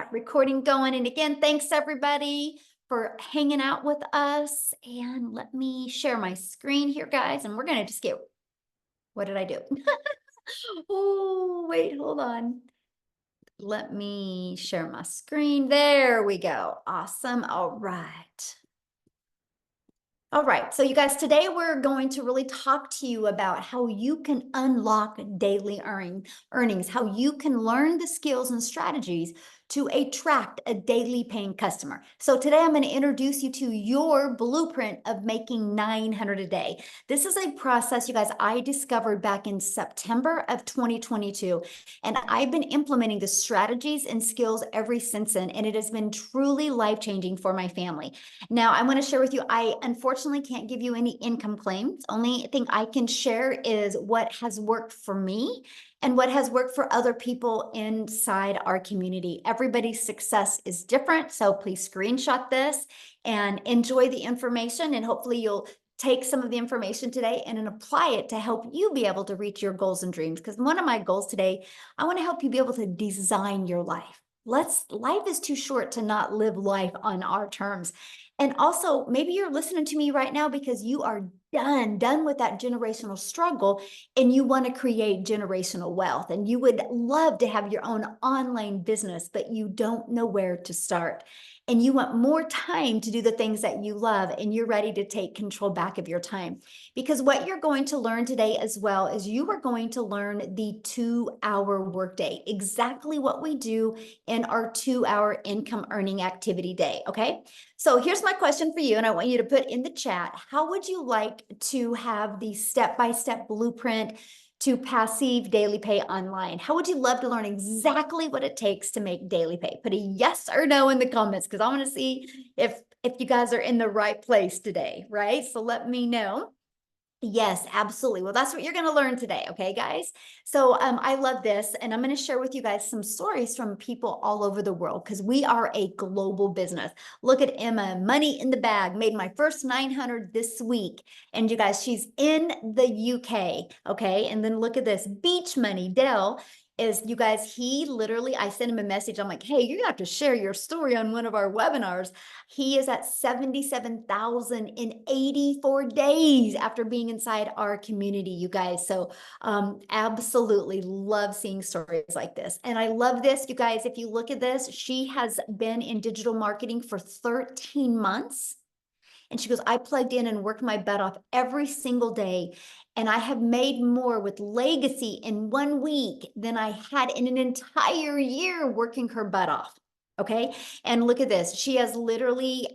that recording going. And again, thanks everybody for hanging out with us. And let me share my screen here, guys. And we're going to just get, what did I do? Oh, wait, hold on. Let me share my screen. There we go. Awesome. All right. All right, so you guys, today we're going to really talk to you about how you can unlock daily earnings, how you can learn the skills and strategies to attract a daily paying customer. So today I'm going to introduce you to your blueprint of making 900 a day. This is a process, you guys, I discovered back in September of 2022, and I've been implementing the strategies and skills ever since then, and it has been truly life-changing for my family. Now, I want to share with you, I unfortunately can't give you any income claims. Only thing I can share is what has worked for me and what has worked for other people inside our community. Everybody's success is different, so please screenshot this and enjoy the information, and hopefully you'll take some of the information today and then apply it to help you be able to reach your goals and dreams. Because one of my goals today, I want to help you be able to design your life. Life is too short to not live life on our terms. And also, maybe you're listening to me right now because you are done with that generational struggle and you want to create generational wealth and you would love to have your own online business, but you don't know where to start. And you want more time to do the things that you love and you're ready to take control back of your time. Because what you're going to learn today as well is you are going to learn the 2-hour workday, exactly what we do in our 2-hour income earning activity day, okay? So here's my question for you, and I want you to put in the chat, how would you like to have the step-by-step blueprint to passive daily pay online? How would you love to learn exactly what it takes to make daily pay? Put a yes or no in the comments because I want to see if you guys are in the right place today, right? So let me know. Yes, absolutely. Well, that's what you're going to learn today. Okay, guys. So I love this. And I'm going to share with you guys some stories from people all over the world because we are a global business. Look at Emma, money in the bag, made my first 900 this week. And you guys, she's in the UK. Okay. And then look at this beach money. Dell is, you guys, he literally, I sent him a message. I'm like, hey, you're gonna have to share your story on one of our webinars. He is at 77,000 in 84 days after being inside our community, you guys. So absolutely love seeing stories like this. And I love this, you guys, if you look at this, she has been in digital marketing for 13 months. And she goes, I plugged in and worked my butt off every single day. And I have made more with Legacy in 1 week than I had in an entire year working her butt off. Okay. And look at this. She has literally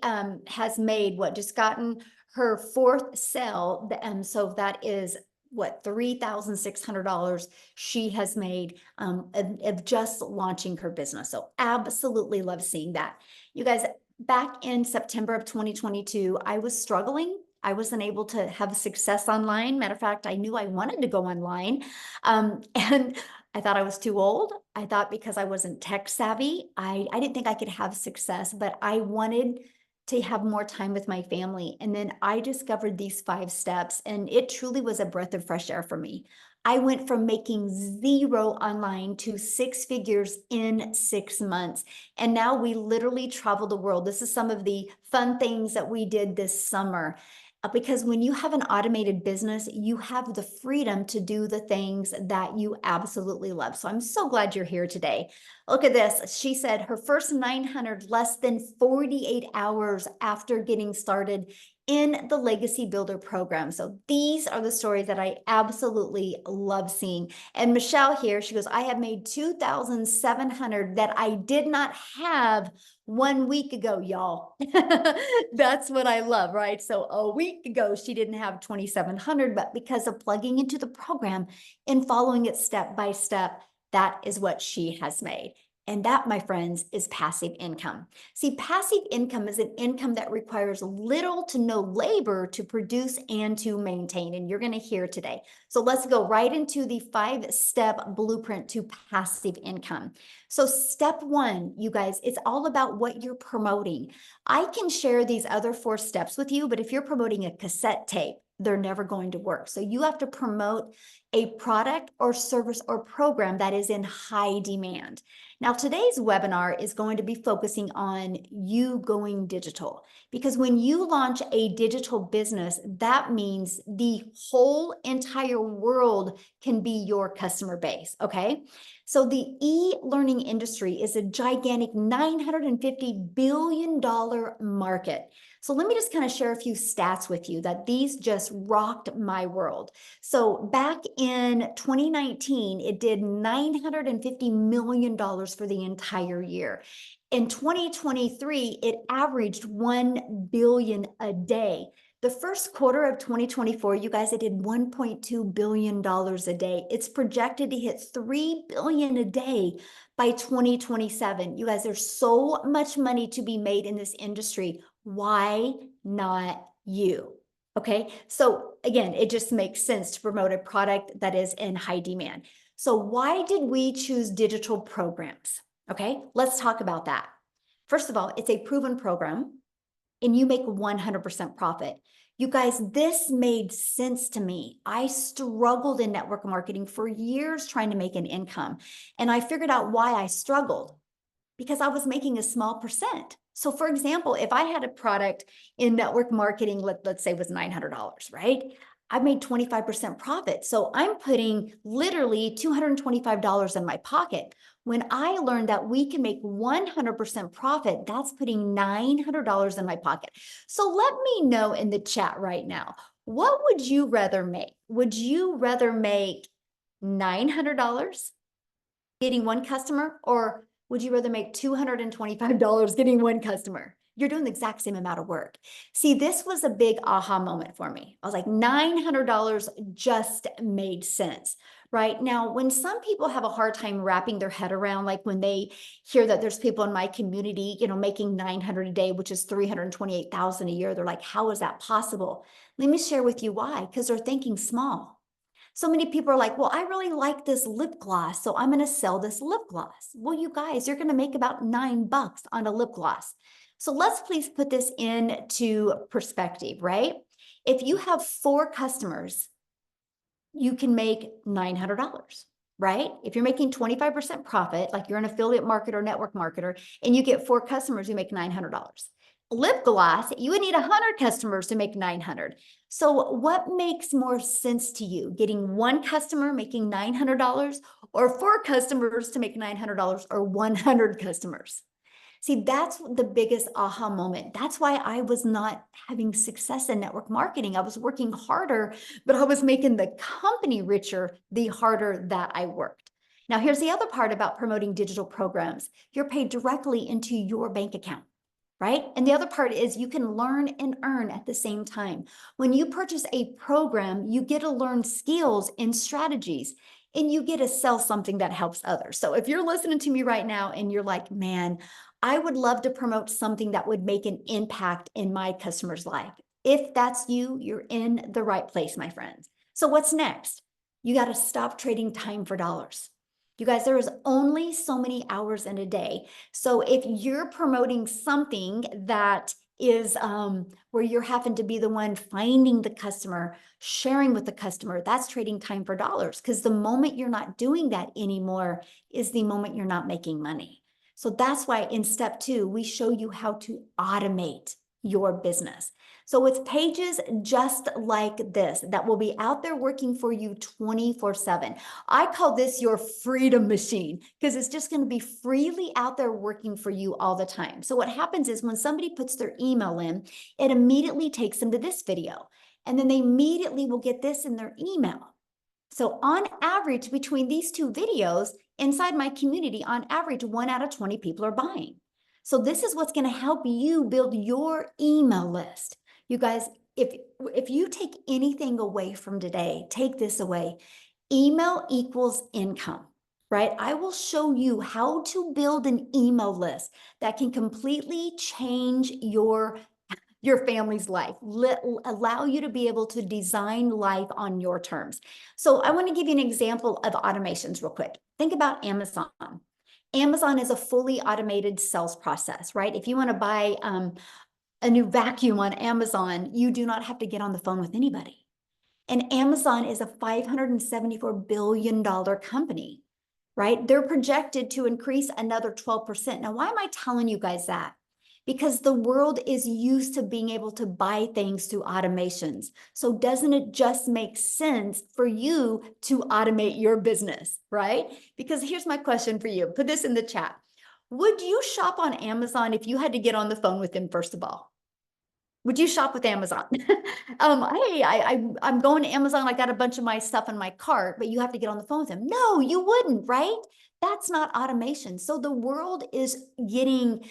has made what, just gotten her 4th sale. So that is what, $3,600 she has made of just launching her business. So absolutely love seeing that. You guys, back in September of 2022, I was struggling. I wasn't able to have success online. Matter of fact, I knew I wanted to go online. And I thought I was too old. I thought because I wasn't tech savvy, I didn't think I could have success, but I wanted to have more time with my family. And then I discovered these 5 steps, and it truly was a breath of fresh air for me. I went from making 0 online to 6 figures in 6 months. And now we literally travel the world. This is some of the fun things that we did this summer. Because when you have an automated business, you have the freedom to do the things that you absolutely love. So I'm so glad you're here today. Look at this. She said her first 900 less than 48 hours after getting started in the Legacy Builder program. So these are the stories that I absolutely love seeing. And Michelle here, she goes, I have made 2,700 that I did not have 1 week ago, y'all. That's what I love, right? So a week ago, she didn't have 2,700, but because of plugging into the program and following it step by step, that is what she has made. And that, my friends, is passive income. See, passive income is an income that requires little to no labor to produce and to maintain. And you're going to hear today. So let's go right into the 5-step blueprint to passive income. So step 1, you guys, it's all about what you're promoting. I can share these other 4 steps with you, but if you're promoting a cassette tape, they're never going to work. So you have to promote a product or service or program that is in high demand. Now, today's webinar is going to be focusing on you going digital, because when you launch a digital business, that means the whole entire world can be your customer base, okay? So the e-learning industry is a gigantic $950 billion market. So let me just kind of share a few stats with you that these just rocked my world. So back in 2019, it did $950 million for the entire year. In 2023, it averaged 1 billion a day. The first quarter of 2024, you guys, it did $1.2 billion a day. It's projected to hit 3 billion a day by 2027. You guys, there's so much money to be made in this industry. Why not you? Okay, so again, it just makes sense to promote a product that is in high demand. So why did we choose digital programs? Okay, let's talk about that. First of all, it's a proven program and you make 100% profit. You guys, this made sense to me. I struggled in network marketing for years trying to make an income. And I figured out why I struggled, because I was making a small percent. So for example, if I had a product in network marketing, let's say was $900, right? I made 25% profit. So I'm putting literally $225 in my pocket. When I learned that we can make 100% profit, that's putting $900 in my pocket. So let me know in the chat right now, what would you rather make? Would you rather make $900 getting one customer, or would you rather make $225 getting one customer? You're doing the exact same amount of work. See, this was a big aha moment for me. I was like, $900 just made sense, right? Now, when some people have a hard time wrapping their head around, like when they hear that there's people in my community, making 900 a day, which is 328,000 a year, they're like, how is that possible? Let me share with you why, because they're thinking small. So many people are like, well, I really like this lip gloss, so I'm going to sell this lip gloss. Well, you guys, you're going to make about $9 on a lip gloss. So let's please put this into perspective, right? If you have 4 customers, you can make $900, right? If you're making 25% profit, like you're an affiliate marketer, network marketer, and you get 4 customers, you make $900. Lip gloss, you would need 100 customers to make 900. So what makes more sense to you? Getting 1 customer making $900, or 4 customers to make $900, or 100 customers? See, that's the biggest aha moment. That's why I was not having success in network marketing. I was working harder, but I was making the company richer the harder that I worked. Now, here's the other part about promoting digital programs. You're paid directly into your bank account, right? And the other part is you can learn and earn at the same time. When you purchase a program, you get to learn skills and strategies, and you get to sell something that helps others. So if you're listening to me right now and you're like, man, I would love to promote something that would make an impact in my customer's life. If that's you, you're in the right place, my friends. So what's next? You got to stop trading time for dollars. You guys, there is only so many hours in a day. So if you're promoting something that is where you're having to be the one finding the customer, sharing with the customer, that's trading time for dollars, because the moment you're not doing that anymore is the moment you're not making money. So that's why in step 2, we show you how to automate your business. So it's pages just like this that will be out there working for you 24/7. I call this your freedom machine, because it's just going to be freely out there working for you all the time. So what happens is when somebody puts their email in, it immediately takes them to this video, and then they immediately will get this in their email. So on average, between these 2 videos inside my community, on average, 1 out of 20 people are buying. So this is what's going to help you build your email list. You guys, if you take anything away from today, take this away. Email equals income, right? I will show you how to build an email list that can completely change your family's life, allow you to be able to design life on your terms. So I want to give you an example of automations real quick. Think about Amazon. Amazon is a fully automated sales process, right? If you want to buy a new vacuum on Amazon, you do not have to get on the phone with anybody. And Amazon is a $574 billion company, right? They're projected to increase another 12%. Now, why am I telling you guys that? Because the world is used to being able to buy things through automations. So doesn't it just make sense for you to automate your business, right? Because here's my question for you. Put this in the chat. Would you shop on Amazon if you had to get on the phone with them, first of all? Would you shop with Amazon? Hey, I'm going to Amazon. I got a bunch of my stuff in my cart, but you have to get on the phone with them. No, you wouldn't, right? That's not automation. So the world is getting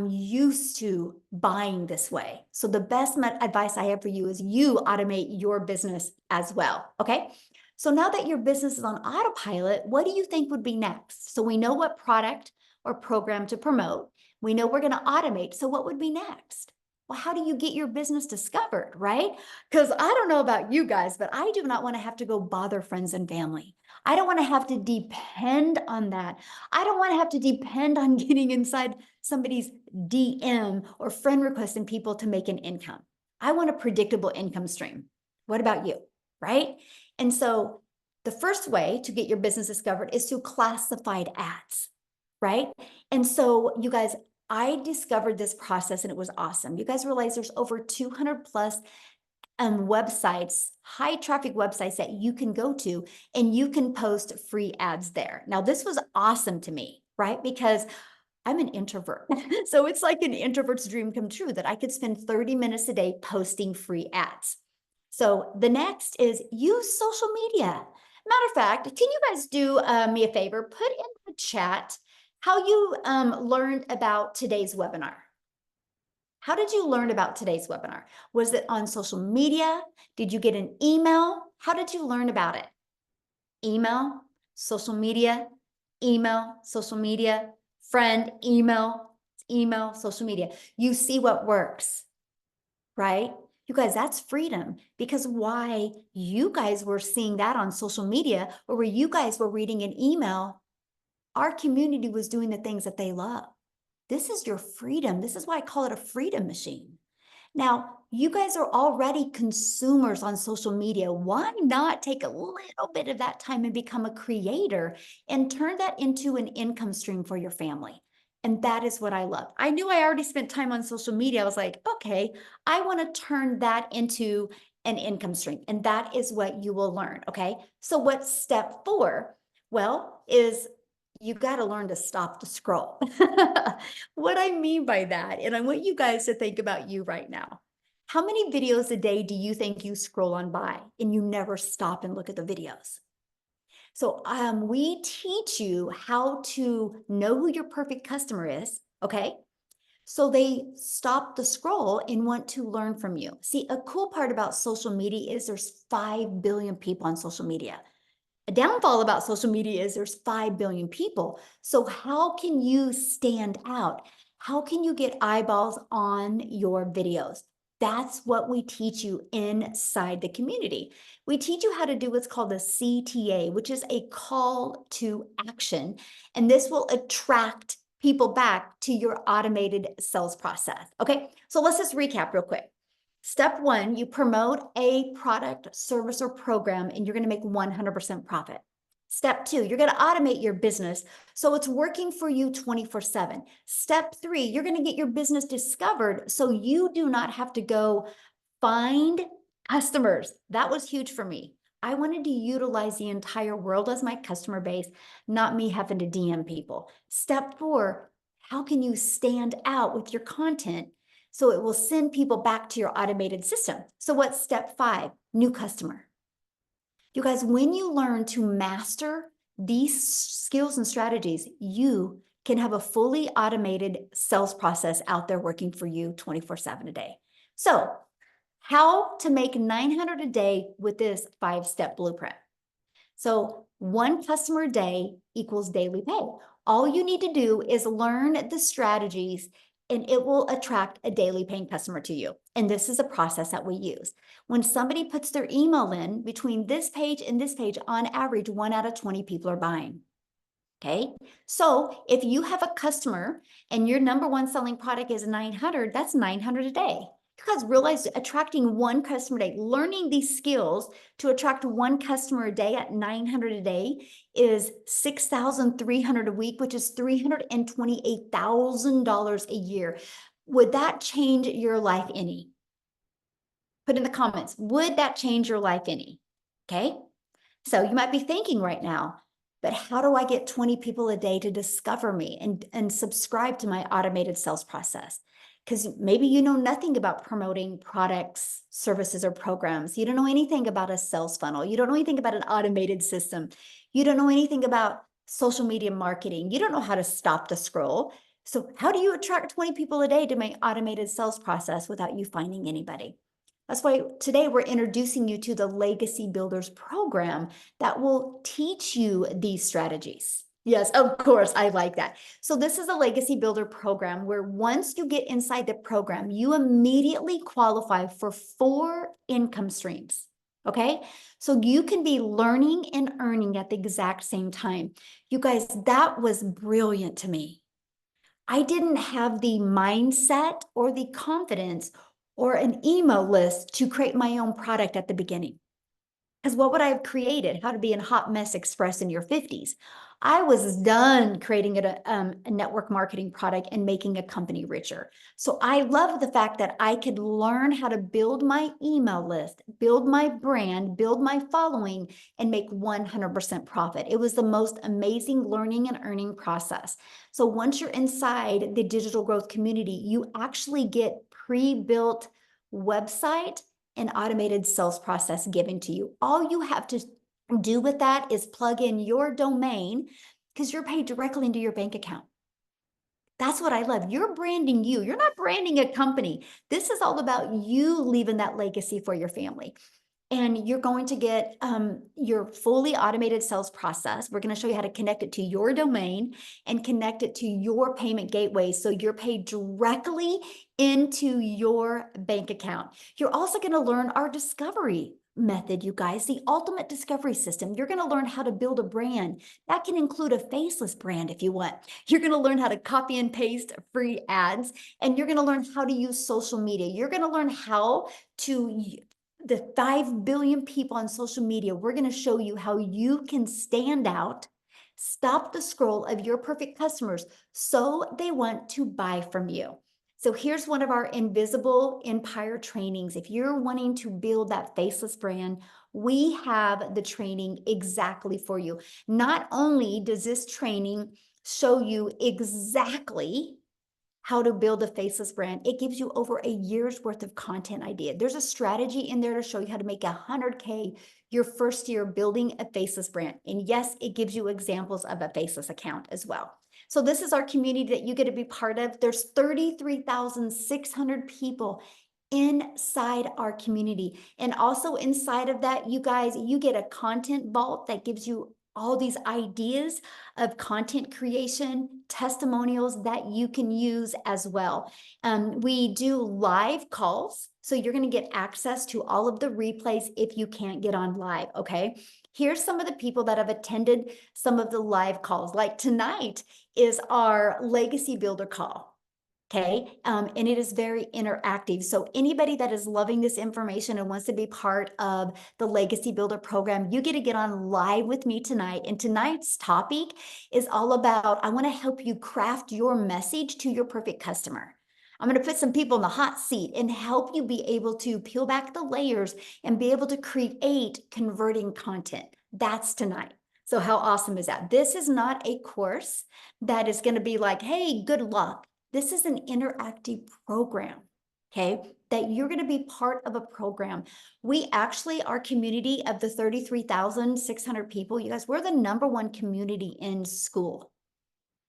used to buying this way. So the best advice I have for you is you automate your business as well. Okay. So now that your business is on autopilot, what do you think would be next? So we know what product or program to promote. We know we're going to automate. So what would be next? Well, how do you get your business discovered, right? Because I don't know about you guys, but I do not want to have to go bother friends and family. I don't want to have to depend on that. I don't want to have to depend on getting inside somebody's DM or friend requesting people to make an income. I want a predictable income stream. What about you, right? And so the first way to get your business discovered is through classified ads, right? And so you guys, I discovered this process and it was awesome. You guys realize there's over 200 plus websites, high traffic websites that you can go to and you can post free ads there. Now, this was awesome to me, right? Because I'm an introvert. So it's like an introvert's dream come true that I could spend 30 minutes a day posting free ads. So the next is use social media. Matter of fact, can you guys do me a favor? Put in the chat how you learned about today's webinar. How did you learn about today's webinar? Was it on social media? Did you get an email? How did you learn about it? Email, social media, friend, email, social media. You see what works, right? You guys, that's freedom, because why you guys were seeing that on social media or where you guys were reading an email, our community was doing the things that they love. This is your freedom. This is why I call it a freedom machine. Now, you guys are already consumers on social media. Why not take a little bit of that time and become a creator and turn that into an income stream for your family? And that is what I love. I knew I already spent time on social media. I was like, okay, I want to turn that into an income stream. And that is what you will learn. Okay. So what's step 4? Well, is you got to learn to stop the scroll. What I mean by that, and I want you guys to think about you right now. How many videos a day do you think you scroll on by and you never stop and look at the videos? So we teach you how to know who your perfect customer is, okay? So they stop the scroll and want to learn from you. See, a cool part about social media is there's 5 billion people on social media. A downfall about social media is there's 5 billion people. So how can you stand out? How can you get eyeballs on your videos? That's what we teach you inside the community. We teach you how to do what's called a CTA, which is a call to action. And this will attract people back to your automated sales process. Okay, so let's just recap real quick. Step 1, you promote a product, service, or program, and you're going to make 100% profit. Step 2, you're going to automate your business so it's working for you 24/7. Step 3, you're going to get your business discovered so you do not have to go find customers. That was huge for me. I wanted to utilize the entire world as my customer base, not me having to DM people. Step 4, how can you stand out with your content so it will send people back to your automated system? So what's step 5? New customer. You guys, when you learn to master these skills and strategies, you can have a fully automated sales process out there working for you 24/7 a day. So how to make 900 a day with this 5-step blueprint. So 1 customer a day equals daily pay. All you need to do is learn the strategies and it will attract a daily paying customer to you. And this is a process that we use. When somebody puts their email in between this page and this page, on average, 1 out of 20 people are buying. Okay. So if you have a customer and your number 1 selling product is 900, that's 900 a day. You guys realize attracting one customer a day, learning these skills to attract one customer a day at 900 a day is 6,300 a week, which is $328,000 a year. Would that change your life any? Put in the comments, would that change your life any? Okay. So you might be thinking right now, but how do I get 20 people a day to discover me and subscribe to my automated sales process? Because maybe you know nothing about promoting products, services, or programs. You don't know anything about a sales funnel. You don't know anything about an automated system. You don't know anything about social media marketing. You don't know how to stop the scroll. So how do you attract 20 people a day to my automated sales process without you finding anybody? That's why today we're introducing you to the Legacy Builders program that will teach you these strategies. Yes, of course, I like that. So this is a Legacy Builder program where once you get inside the program, you immediately qualify for 4 income streams. Okay, so you can be learning and earning at the exact same time. You guys, that was brilliant to me. I didn't have the mindset or the confidence or an email list to create my own product at the beginning. Because what would I have created? How to be a hot mess express in your 50s. I was done creating a network marketing product and making a company richer. So I love the fact that I could learn how to build my email list, build my brand, build my following, and make 100% profit. It was the most amazing learning and earning process. So once you're inside the digital growth community, you actually get pre-built website and automated sales process given to you. All you have to do with that is plug in your domain because you're paid directly into your bank account. That's what I love. You're branding you. You're not branding a company. This is all about you leaving that legacy for your family. And you're going to get your fully automated sales process. We're going to show you how to connect it to your domain and connect it to your payment gateway so you're paid directly into your bank account. You're also going to learn our discovery method, you guys, the ultimate discovery system. You're going to learn how to build a brand. That can include a faceless brand if you want. You're going to learn how to copy and paste free ads, and you're going to learn how to use social media. You're going to learn how to the 5 billion people on social media. We're going to show you how you can stand out, stop the scroll of your perfect customers so they want to buy from you. So here's one of our invisible empire trainings. If you're wanting to build that faceless brand, we have the training exactly for you. Not only does this training show you exactly how to build a faceless brand, it gives you over a year's worth of content idea. There's a strategy in there to show you how to make 100K your first year building a faceless brand. And yes, it gives you examples of a faceless account as well. So this is our community that you get to be part of. There's 33,600 people inside our community. And also inside of that, you guys, you get a content vault that gives you all these ideas of content creation, testimonials that you can use as well. We do live calls, so you're going to get access to all of the replays if you can't get on live, okay? Here's some of the people that have attended some of the live calls. Like tonight is our Legacy Builder call. Okay, and it is very interactive. So anybody that is loving this information and wants to be part of the Legacy Builder program, you get to get on live with me tonight. And tonight's topic is all about, I want to help you craft your message to your perfect customer. I'm going to put some people in the hot seat and help you be able to peel back the layers and be able to create converting content. That's tonight. So how awesome is that? This is not a course that is going to be like, hey, good luck. This is an interactive program, okay, that you're going to be part of a program. We actually, our community of the 33,600 people, you guys, we're the #1 community in school.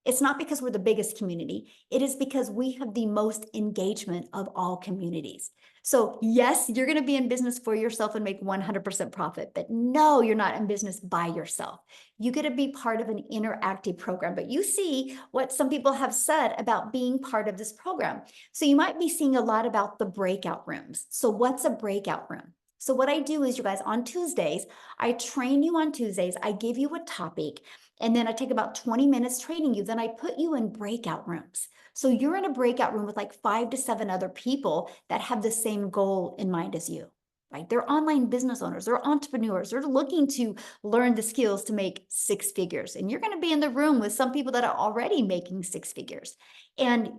It's not because we're the biggest community. It is because we have the most engagement of all communities. So yes, you're going to be in business for yourself and make 100% profit, but no, you're not in business by yourself. You get to be part of an interactive program, but you see what some people have said about being part of this program. So you might be seeing a lot about the breakout rooms. So what's a breakout room? So what I do is, you guys, on Tuesdays, I train you on Tuesdays. I give you a topic. And then I take about 20 minutes training you. Then I put you in breakout rooms. So you're in a breakout room with like 5 to 7 other people that have the same goal in mind as you, right? They're online business owners, they're entrepreneurs, they're looking to learn the skills to make 6 figures. And you're going to be in the room with some people that are already making 6 figures. And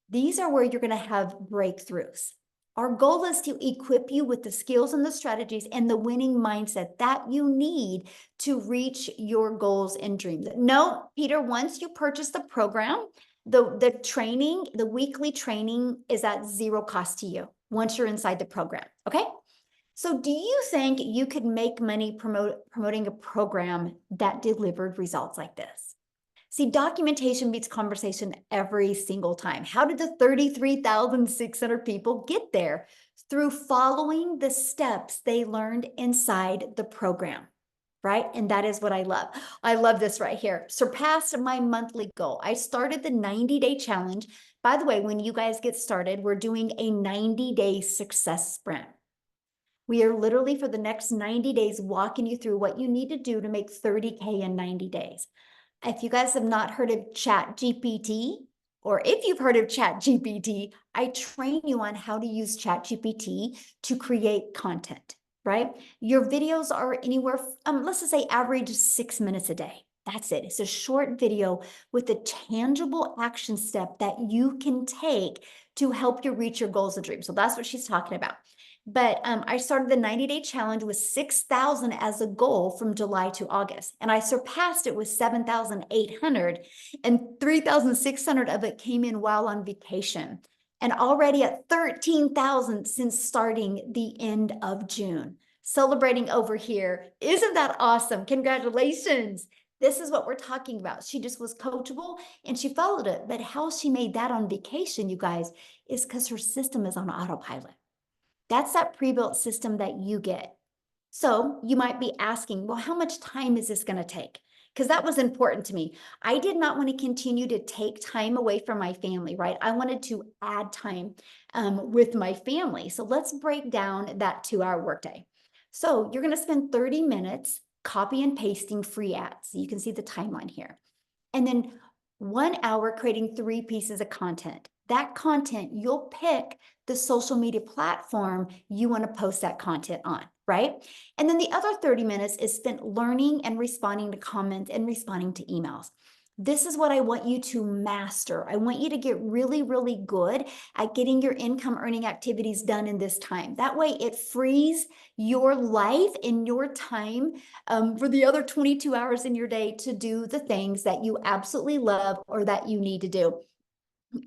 these are where you're going to have breakthroughs. Our goal is to equip you with the skills and the strategies and the winning mindset that you need to reach your goals and dreams. No, Peter, once you purchase the program, the training, the weekly training is at zero cost to you once you're inside the program. Okay. So do you think you could make money promoting a program that delivered results like this? See, documentation beats conversation every single time. How did the 33,600 people get there? Through following the steps they learned inside the program, right? And that is what I love. I love this right here. Surpassed my monthly goal. I started the 90-day challenge. By the way, when you guys get started, we're doing a 90-day success sprint. We are literally for the next 90 days walking you through what you need to do to make 30K in 90 days. If you guys have not heard of ChatGPT, or if you've heard of ChatGPT, I train you on how to use ChatGPT to create content, right? Your videos are anywhere, let's just say average 6 minutes a day. That's it. It's a short video with a tangible action step that you can take to help you reach your goals and dreams. So that's what she's talking about. But I started the 90-day challenge with 6,000 as a goal from July to August. And I surpassed it with 7,800, and 3,600 of it came in while on vacation. And already at 13,000 since starting the end of June. Celebrating over here. Isn't that awesome? Congratulations. This is what we're talking about. She just was coachable and she followed it. But how she made that on vacation, you guys, is because her system is on autopilot. That's that pre-built system that you get. So you might be asking, well, how much time is this going to take? Because that was important to me. I did not want to continue to take time away from my family, right? I wanted to add time with my family. So let's break down that 2-hour workday. So you're going to spend 30 minutes copy and pasting free ads. So you can see the timeline here. And then 1 hour creating 3 pieces of content. That content, you'll pick the social media platform you want to post that content on, right? And then the other 30 minutes is spent learning and responding to comments and responding to emails. This is what I want you to master. I want you to get really, really good at getting your income earning activities done in this time. That way it frees your life and your time for the other 22 hours in your day to do the things that you absolutely love or that you need to do.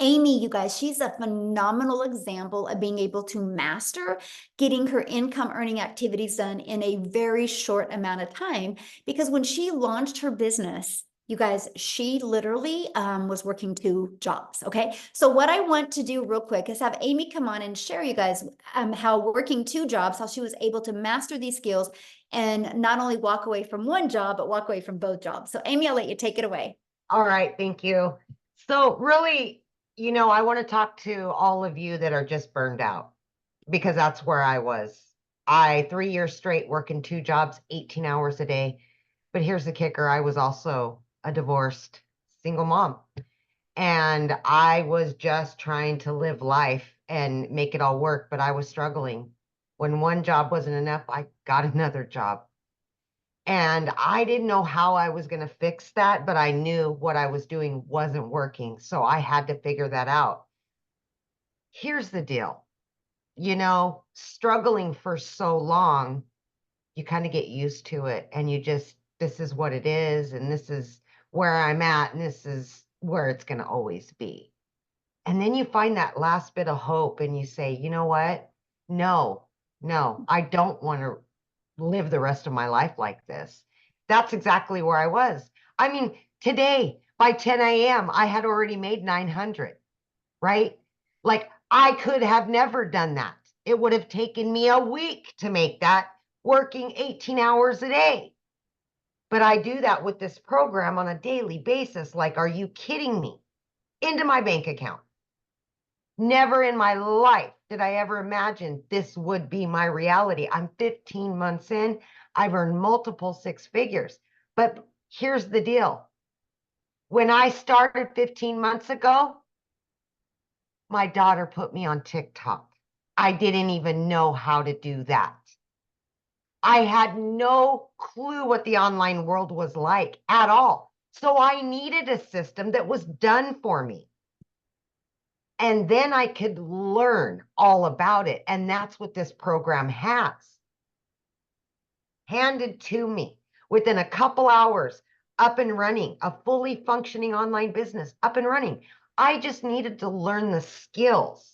Amy, you guys, she's a phenomenal example of being able to master getting her income earning activities done in a very short amount of time. Because when she launched her business, you guys, she literally was working 2 jobs. Okay. So what I want to do real quick is have Amy come on and share you guys how working 2 jobs, how she was able to master these skills and not only walk away from 1 job, but walk away from both jobs. So Amy, I'll let you take it away. All right. Thank you. So really, I want to talk to all of you that are just burned out because that's where I was. 3 years straight working 2 jobs, 18 hours a day. But here's the kicker. I was also a divorced single mom. And I was just trying to live life and make it all work, but I was struggling. When 1 job wasn't enough, I got another job. And I didn't know how I was going to fix that, but I knew what I was doing wasn't working. So I had to figure that out. Here's the deal. Struggling for so long, you kind of get used to it and this is what it is. And this is where I'm at. And this is where it's going to always be. And then you find that last bit of hope and you say, you know what? No, I don't want to live the rest of my life like this. That's exactly where I was. I mean, today by 10 a.m., I had already made 900, right? Like I could have never done that. It would have taken me a week to make that working 18 hours a day. But I do that with this program on a daily basis. Like, are you kidding me? Into my bank account. Never in my life did I ever imagine this would be my reality. I'm 15 months in. I've earned multiple 6 figures. But here's the deal. When I started 15 months ago, my daughter put me on TikTok. I didn't even know how to do that. I had no clue what the online world was like at all. So I needed a system that was done for me. And then I could learn all about it. And that's what this program has. Handed to me within a couple hours, up and running, a fully functioning online business, up and running. I just needed to learn the skills.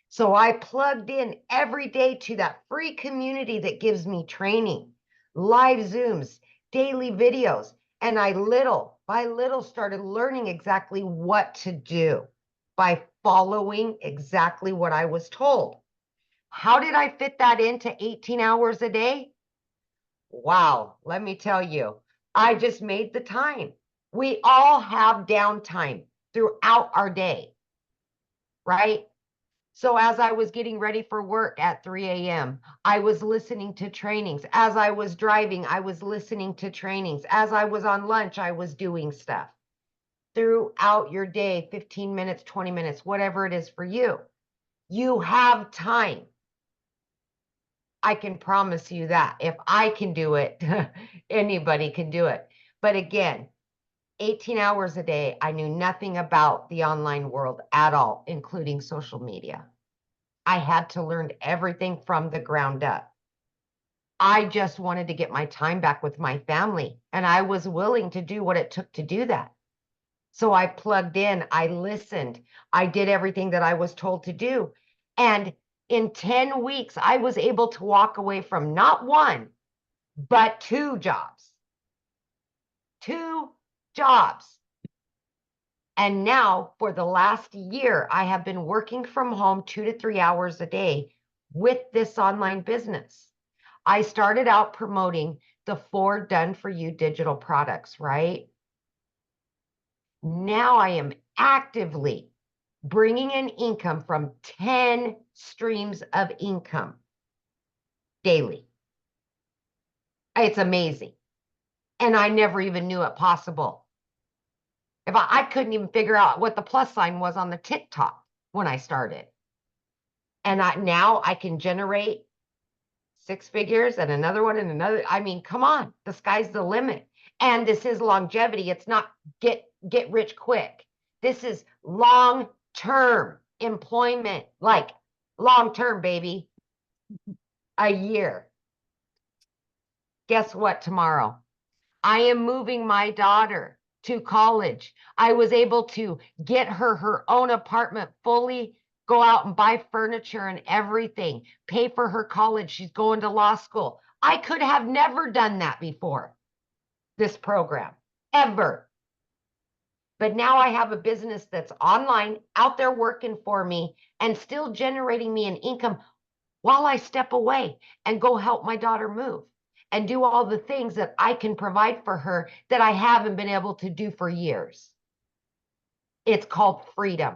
So I plugged in every day to that free community that gives me training, live Zooms, daily videos. And I little by little started learning exactly what to do by following exactly what I was told. How did I fit that into 18 hours a day? Wow, let me tell you, I just made the time. We all have downtime throughout our day, right? So as I was getting ready for work at 3 a.m., I was listening to trainings. As I was driving, I was listening to trainings. As I was on lunch, I was doing stuff. Throughout your day, 15 minutes, 20 minutes, whatever it is for you, you have time. I can promise you that if I can do it, anybody can do it. But again, 18 hours a day, I knew nothing about the online world at all, including social media. I had to learn everything from the ground up. I just wanted to get my time back with my family, and I was willing to do what it took to do that. So I plugged in, I listened, I did everything that I was told to do. And in 10 weeks, I was able to walk away from not one, but two jobs. Two jobs. And now for the last year, I have been working from home 2 to 3 hours a day with this online business. I started out promoting the 4 done for you digital products, right? Now I am actively bringing in income from 10 streams of income daily. It's amazing. And I never even knew it possible. If I couldn't even figure out what the plus sign was on the TikTok when I started. And now I can generate 6 figures and another one and another. I mean, come on, the sky's the limit. And this is longevity. It's not get rich quick. This is long-term employment, like long-term, baby. A year. Guess what tomorrow? I am moving my daughter to college. I was able to get her own apartment, fully go out and buy furniture and everything, pay for her college. She's going to law school. I could have never done that before this program, ever. But now I have a business that's online, out there working for me and still generating me an income while I step away and go help my daughter move and do all the things that I can provide for her that I haven't been able to do for years. It's called freedom.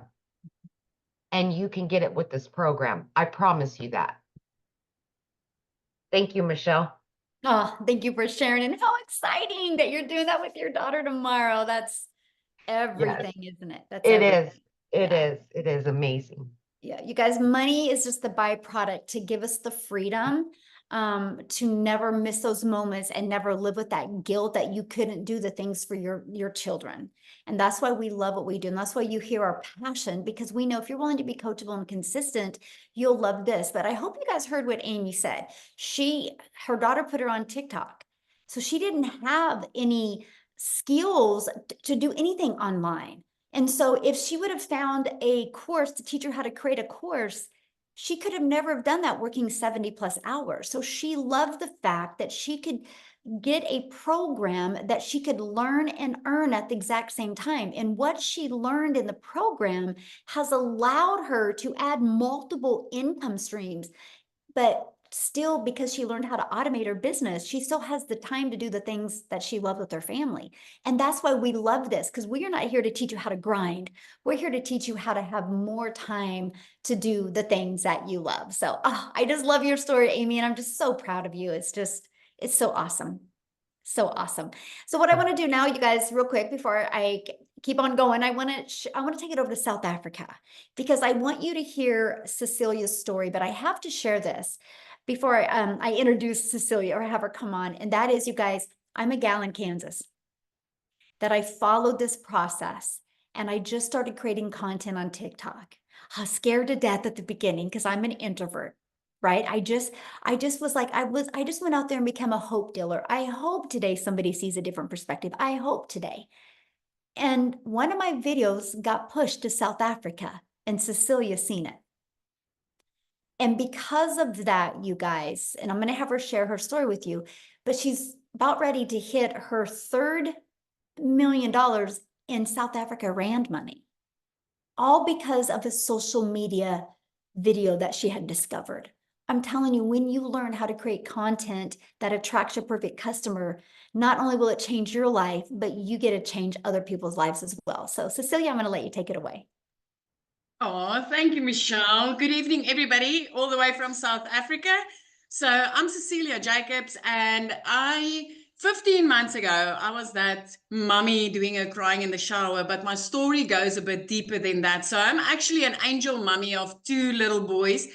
And you can get it with this program. I promise you that. Thank you, Michelle. Oh, thank you for sharing. And how exciting that you're doing that with your daughter tomorrow. That's everything, isn't it? That's It everything. is. It Yeah. is. It is amazing. Yeah, you guys, money is just the byproduct to give us the freedom to never miss those moments and never live with that guilt that you couldn't do the things for your children. And that's why we love what we do. And that's why you hear our passion, because we know if you're willing to be coachable and consistent, you'll love this. But I hope you guys heard what Amy said. Her daughter put her on TikTok. So she didn't have any skills to do anything online. And so if she would have found a course to teach her how to create a course, she could have never have done that working 70 plus hours. So she loved the fact that she could get a program that she could learn and earn at the exact same time. And what she learned in the program has allowed her to add multiple income streams. But still, because she learned how to automate her business, she still has the time to do the things that she loved with her family. And that's why we love this, because we are not here to teach you how to grind. We're here to teach you how to have more time to do the things that you love. So I just love your story, Amy, and I'm just so proud of you. It's so awesome. So awesome. So what I want to do now, you guys, real quick, before I keep on going, I want to take it over to South Africa, because I want you to hear Cecilia's story, but I have to share this before I introduce Cecilia or have her come on. And that is, you guys, I'm a gal in Kansas that I followed this process, and I just started creating content on TikTok. I was scared to death at the beginning because I'm an introvert, right? I just was like, I just went out there and became a hope dealer. I hope today somebody sees a different perspective. I hope today. And one of my videos got pushed to South Africa, and Cecilia seen it. And because of that, you guys, and I'm going to have her share her story with you, but she's about ready to hit her $3 million in South Africa Rand money, all because of a social media video that she had discovered. I'm telling you, when you learn how to create content that attracts your perfect customer, not only will it change your life, but you get to change other people's lives as well. So Cecilia, I'm going to let you take it away. Oh, thank you, Michelle. Good evening, everybody, all the way from South Africa. So I'm Cecilia Jacobs, and 15 months ago, I was that mummy doing her crying in the shower, but my story goes a bit deeper than that. So I'm actually an angel mummy of 2 little boys.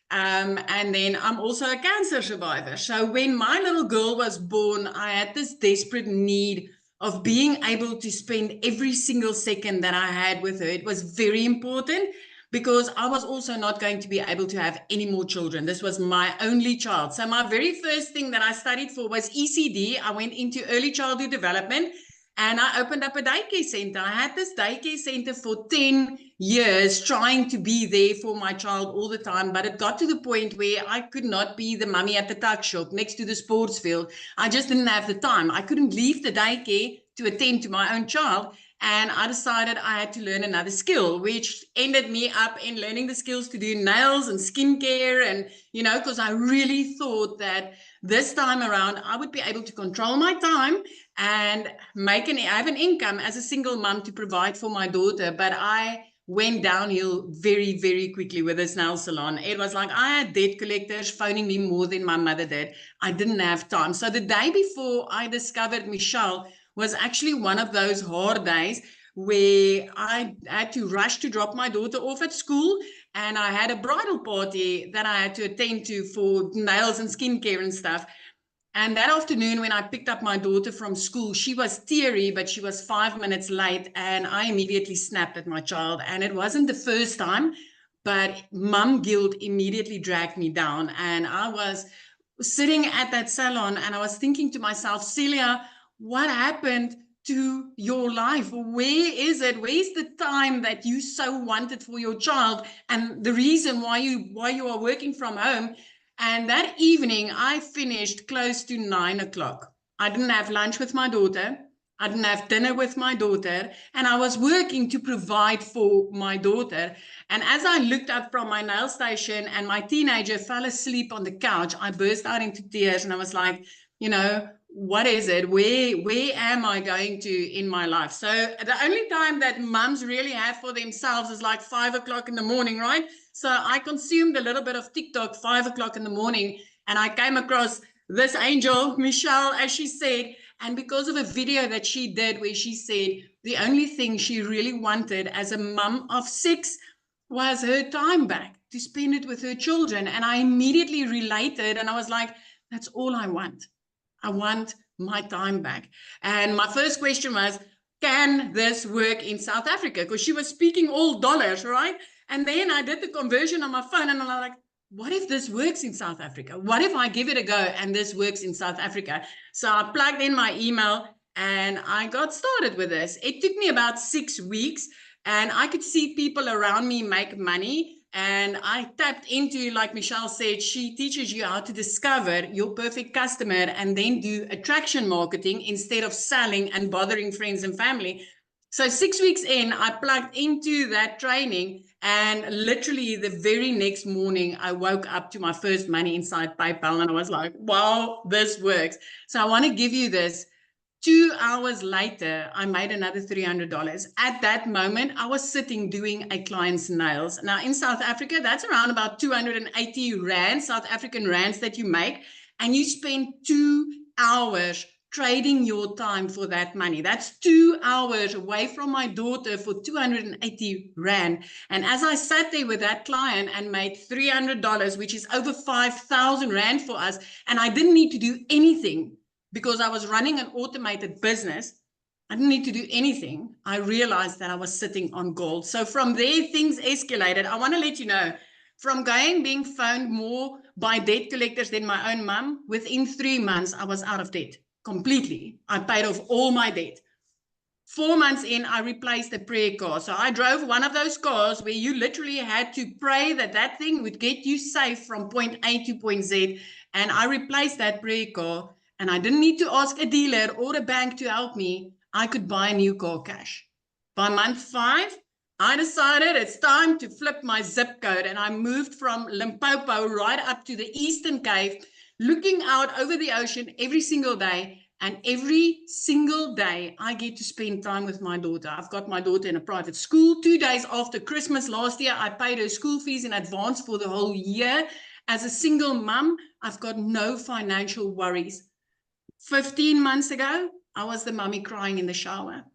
And then I'm also a cancer survivor. So when my little girl was born, I had this desperate need of being able to spend every single second that I had with her. It was very important because I was also not going to be able to have any more children. This was my only child. So my very first thing that I studied for was ECD. I went into early childhood development, and I opened up a daycare center. I had this daycare center for 10 years, trying to be there for my child all the time. But it got to the point where I could not be the mummy at the tuck shop next to the sports field. I just didn't have the time. I couldn't leave the daycare to attend to my own child. And I decided I had to learn another skill, which ended me up in learning the skills to do nails and skincare. And, because I really thought that this time around, I would be able to control my time and have an income as a single mom to provide for my daughter. But I went downhill very, very quickly with this nail salon. It was like I had debt collectors phoning me more than my mother did. I didn't have time. So the day before I discovered Michelle was actually one of those hard days where I had to rush to drop my daughter off at school, and I had a bridal party that I had to attend to for nails and skincare and stuff. And that afternoon, when I picked up my daughter from school, she was teary, but she was 5 minutes late, and I immediately snapped at my child. And it wasn't the first time, but mum guilt immediately dragged me down. And I was sitting at that salon, and I was thinking to myself, Celia, what happened to your life? Where is it? Where's the time that you so wanted for your child, and the reason why you are working from home? And that evening, I finished close to 9 o'clock. I didn't have lunch with my daughter. I didn't have dinner with my daughter. And I was working to provide for my daughter. And as I looked up from my nail station and my teenager fell asleep on the couch, I burst out into tears. And I was like, what is it? Where am I going to in my life? So the only time that mums really have for themselves is like 5 o'clock in the morning, right? So I consumed a little bit of TikTok 5 o'clock in the morning, and I came across this angel, Michelle, as she said, and because of a video that she did where she said the only thing she really wanted as a mum of 6 was her time back to spend it with her children. And I immediately related, and I was like, that's all I want. I want my time back. And my first question was, can this work in South Africa? Because she was speaking all dollars, right? And then I did the conversion on my phone, and I'm like, what if this works in South Africa? What if I give it a go and this works in South Africa? So I plugged in my email and I got started with this. It took me about 6 weeks, and I could see people around me make money. And I tapped into, like Michelle said, she teaches you how to discover your perfect customer and then do attraction marketing instead of selling and bothering friends and family. So 6 weeks in, I plugged into that training, and literally the very next morning, I woke up to my first money inside PayPal, and I was like, wow, this works. So I want to give you this. 2 hours later, I made another $300. At that moment, I was sitting doing a client's nails. Now, in South Africa, that's around about 280 Rand, South African Rands that you make. And you spend 2 hours trading your time for that money. That's 2 hours away from my daughter for 280 Rand. And as I sat there with that client and made $300, which is over 5,000 Rand for us, and I didn't need to do anything because I was running an automated business. I didn't need to do anything. I realized that I was sitting on gold. So from there, things escalated. I want to let you know, from being phoned more by debt collectors than my own mum, within 3 months, I was out of debt completely. I paid off all my debt. 4 months in, I replaced the prayer car. So I drove one of those cars where you literally had to pray that that thing would get you safe from point A to point Z. And I replaced that prayer car, and I didn't need to ask a dealer or a bank to help me. I could buy a new car cash. By month 5, I decided it's time to flip my zip code, and I moved from Limpopo right up to the Eastern Cape, looking out over the ocean every single day. And every single day I get to spend time with my daughter. I've got my daughter in a private school. 2 days after Christmas last year, I paid her school fees in advance for the whole year. As a single mum, I've got no financial worries. 15 months ago, I was the mummy crying in the shower.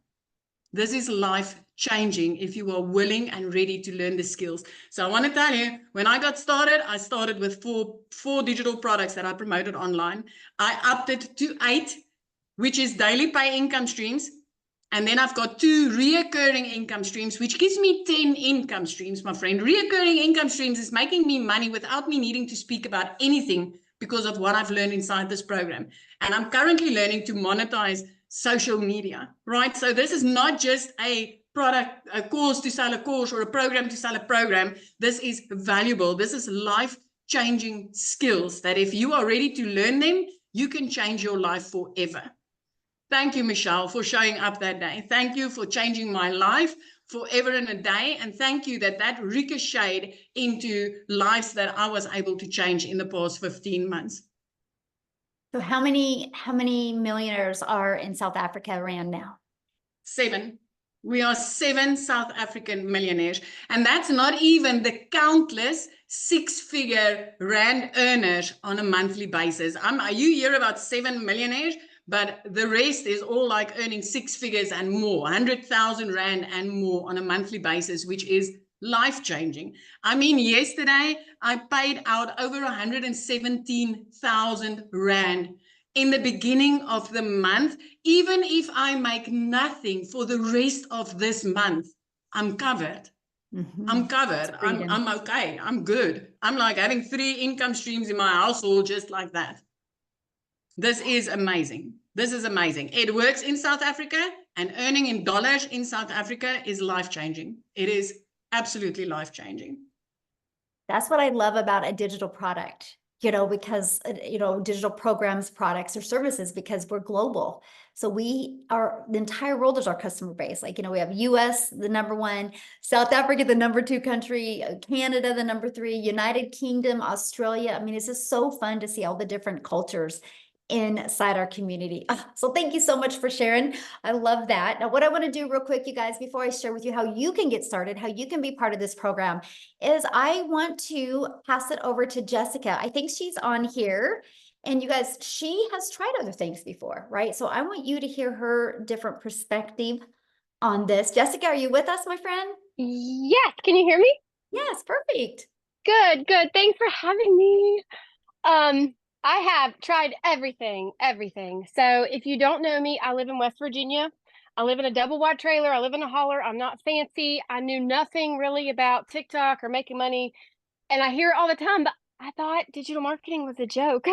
This is life changing if you are willing and ready to learn the skills. So I want to tell you, when I got started, I started with four digital products that I promoted online. I upped it to 8, which is daily pay income streams. And then I've got 2 reoccurring income streams, which gives me 10 income streams, my friend. Reoccurring income streams is making me money without me needing to speak about anything because of what I've learned inside this program. And I'm currently learning to monetize social media, right? So this is not just a product, a course to sell a course, or a program to sell a program. This is valuable. This is life-changing skills that if you are ready to learn them, you can change your life forever. Thank you, Michelle, for showing up that day. Thank you for changing my life forever and a day. And thank you that ricocheted into lives that I was able to change in the past 15 months. So how many millionaires are in South Africa Rand now? 7. We are 7 South African millionaires. And that's not even the countless 6-figure Rand earners on a monthly basis. You hear about 7 millionaires, but the rest is all like earning 6 figures and more, 100,000 Rand and more on a monthly basis, which is life-changing. I mean, yesterday I paid out over 117,000 Rand in the beginning of the month. Even if I make nothing for the rest of this month, I'm covered. I'm covered. I'm okay. I'm good. I'm like having 3 income streams in my household just like that. This is amazing. This is amazing. It works in South Africa, and earning in dollars in South Africa is life-changing. It is absolutely life-changing. That's what I love about a digital product, because, digital programs, products, or services, because we're global. So the entire world is our customer base. Like, we have US, the #1, South Africa, the #2 country, Canada, the #3, United Kingdom, Australia. I mean, it's just so fun to see all the different cultures inside our community. So thank you so much for sharing. I love that. Now, what I want to do real quick, you guys, before I share with you how you can get started, how you can be part of this program, is I want to pass it over to Jessica. I think she's on here. And you guys, she has tried other things before, right? So I want you to hear her different perspective on this. Jessica, are you with us, my friend? Yes. Can you hear me? Yes, perfect. Good. Thanks for having me. I have tried everything. So if you don't know me, I live in West Virginia. I live in a double wide trailer. I live in a holler. I'm not fancy. I knew nothing really about TikTok or making money. And I hear it all the time, but I thought digital marketing was a joke.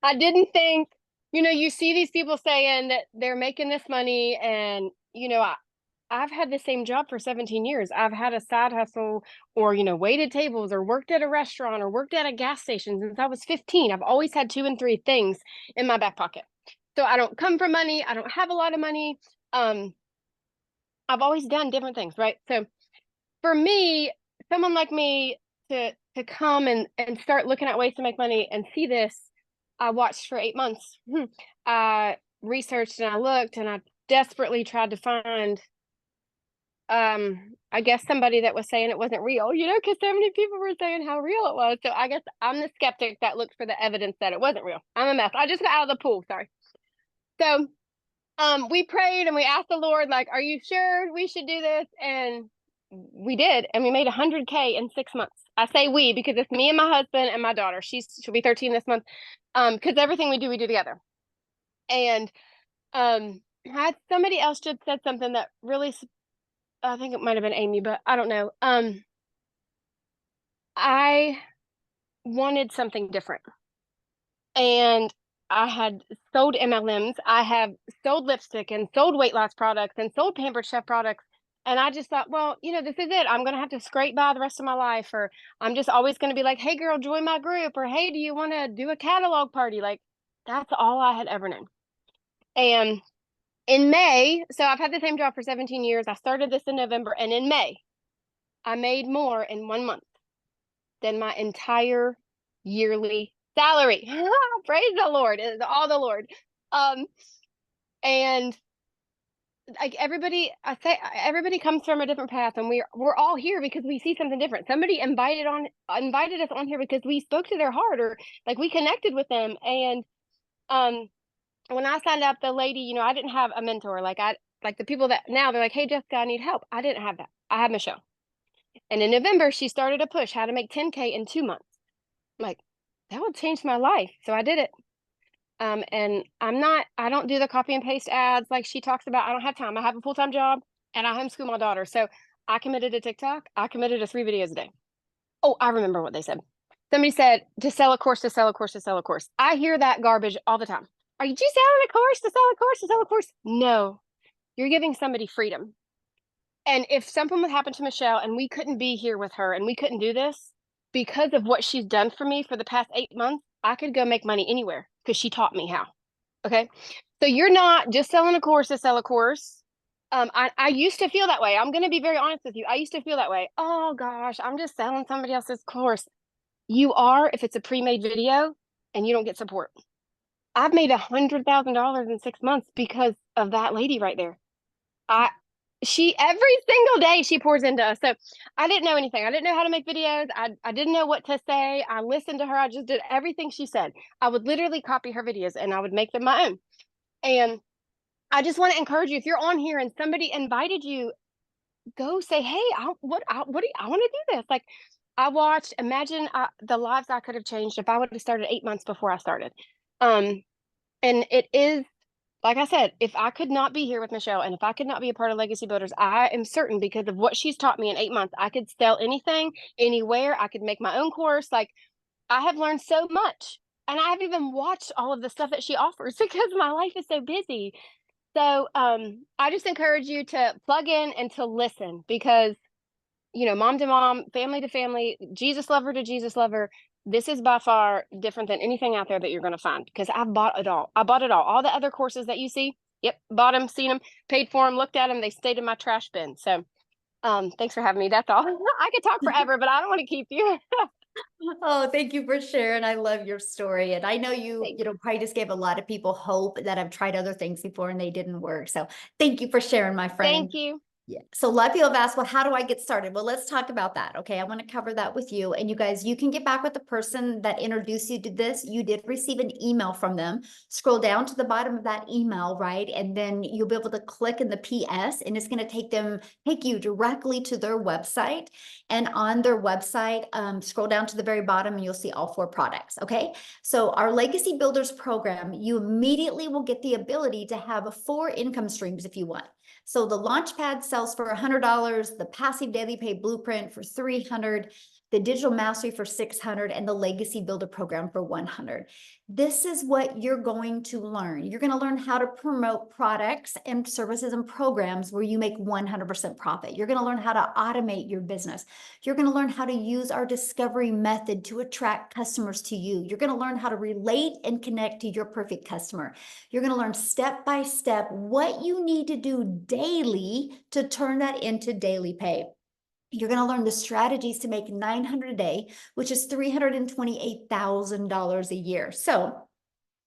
I didn't think, you see these people saying that they're making this money, and, I've had the same job for 17 years. I've had a side hustle, or, waited tables, or worked at a restaurant, or worked at a gas station since I was 15. I've always had 2 and 3 things in my back pocket. So I don't come from money. I don't have a lot of money. I've always done different things, right? So for me, someone like me to come and start looking at ways to make money and see this, I watched for 8 months. I researched and I looked, and I desperately tried to find I guess somebody that was saying it wasn't real, because so many people were saying how real it was. So I guess I'm the skeptic that looked for the evidence that it wasn't real. I'm a mess. I just got out of the pool. Sorry. So we prayed and we asked the Lord, like, are you sure we should do this? And we did, and we made 100K in 6 months. I say we because it's me and my husband and my daughter. She'll be 13 this month. Because everything we do together. And had somebody else just said something that really, I think it might have been Amy, but I don't know. I wanted something different. And I had sold MLMs. I have sold lipstick and sold weight loss products and sold Pampered Chef products. And I just thought, well, this is it. I'm going to have to scrape by the rest of my life. Or I'm just always going to be like, hey, girl, join my group. Or hey, do you want to do a catalog party? Like, that's all I had ever known. And in May, so I've had the same job for 17 years. I started this in November. And in May, I made more in 1 month than my entire yearly salary. Praise the Lord. It is all the Lord. And like everybody comes from a different path, and we're all here because we see something different. Somebody invited us on here because we spoke to their heart, or like we connected with them. And when I signed up, the lady, I didn't have a mentor. Like the people that now they're like, hey Jessica, I need help. I didn't have that. I had Michelle. And in November, she started a push how to make 10K in 2 months. I'm like, that would change my life. So I did it. And I don't do the copy and paste ads like she talks about. I don't have time. I have a full-time job and I homeschool my daughter. So I committed to TikTok. I committed to 3 videos a day. Oh, I remember what they said. Somebody said to sell a course, to sell a course, to sell a course. I hear that garbage all the time. Are you just selling a course to sell a course, to sell a course? No, you're giving somebody freedom. And if something would happen to Michelle and we couldn't be here with her and we couldn't do this, because of what she's done for me for the past 8 months, I could go make money anywhere because she taught me how. Okay. So you're not just selling a course to sell a course. I used to feel that way. I'm going to be very honest with you. I used to feel that way. Oh gosh, I'm just selling somebody else's course. You are, if it's a pre-made video and you don't get support. I've made $100,000 in 6 months because of that lady right there. She every single day she pours into us. So I didn't know anything. I didn't know how to make videos. I didn't know what to say. I listened to her. I just did everything she said. I would literally copy her videos and I would make them my own. And I just want to encourage you, if you're on here and somebody invited you, go say, hey, I want to do this. Like I watched, imagine the lives I could have changed if I would have started 8 months before I started. And it is, like I said, if I could not be here with Michelle and if I could not be a part of Legacy Builders, I am certain because of what she's taught me in 8 months, I could sell anything, anywhere. I could make my own course. Like I have learned so much, and I have even watched all of the stuff that she offers because my life is so busy. So I just encourage you to plug in and to listen because, mom to mom, family to family, Jesus lover to Jesus lover. This is by far different than anything out there that you're going to find because I've bought it all. I bought it all. All the other courses that you see, yep, bought them, seen them, paid for them, looked at them. They stayed in my trash bin. So thanks for having me. That's all. I could talk forever, but I don't want to keep you. Oh, thank you for sharing. I love your story. And I know you probably just gave a lot of people hope that have tried other things before and they didn't work. So thank you for sharing, my friend. Thank you. Yeah. So a lot of people have asked, well, how do I get started? Well, let's talk about that. Okay. I want to cover that with you. And you guys, you can get back with the person that introduced you to this. You did receive an email from them. Scroll down to the bottom of that email, right? And then you'll be able to click in the PS and it's going to take you directly to their website. And on their website, scroll down to the very bottom and you'll see all 4 products. Okay. So our Legacy Builders program, you immediately will get the ability to have 4 income streams if you want. So the Launchpad sells for $100, the Passive Daily Pay Blueprint for $300, the Digital Mastery for $600, and the Legacy Builder program for $100. This is what you're going to learn. You're going to learn how to promote products and services and programs where you make 100% profit. You're going to learn how to automate your business. You're going to learn how to use our discovery method to attract customers to you. You're going to learn how to relate and connect to your perfect customer. You're going to learn step by step what you need to do daily to turn that into daily pay. You're going to learn the strategies to make $900 a day, which is $328,000 a year. So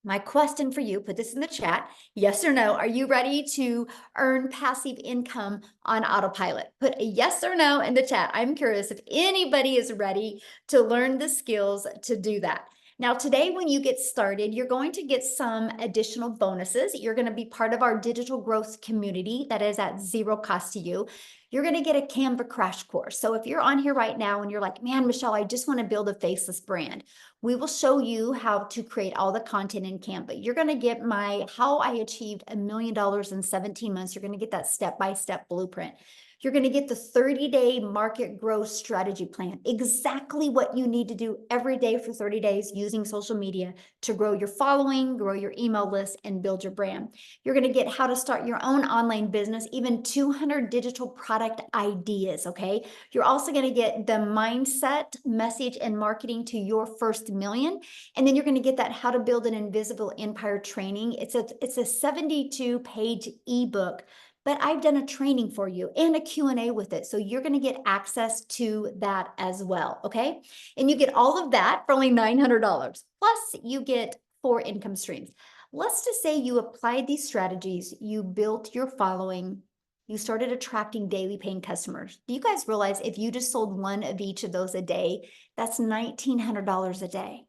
my question for you, put this in the chat, yes or no, are you ready to earn passive income on autopilot? Put a yes or no in the chat. I'm curious if anybody is ready to learn the skills to do that. Now, today, when you get started, you're going to get some additional bonuses. You're going to be part of our digital growth community that is at zero cost to you. You're going to get a Canva crash course. So if you're on here right now and you're like, man, Michelle, I just want to build a faceless brand, we will show you how to create all the content in Canva. You're going to get my How I Achieved $1 Million in 17 Months. You're going to get that step-by-step blueprint. You're going to get the 30-day market growth strategy plan, exactly what you need to do every day for 30 days using social media to grow your following, grow your email list, and build your brand. You're going to get how to start your own online business, even 200 digital product ideas, okay? You're also going to get the mindset, message, and marketing to your first million. And then you're going to get that How to Build an Invisible Empire training. It's a 72-page ebook, but I've done a training for you and a Q&A with it. So you're going to get access to that as well, okay? And you get all of that for only $900. Plus, you get 4 income streams. Let's just say you applied these strategies, you built your following, you started attracting daily paying customers. Do you guys realize if you just sold one of each of those a day, that's $1,900 a day?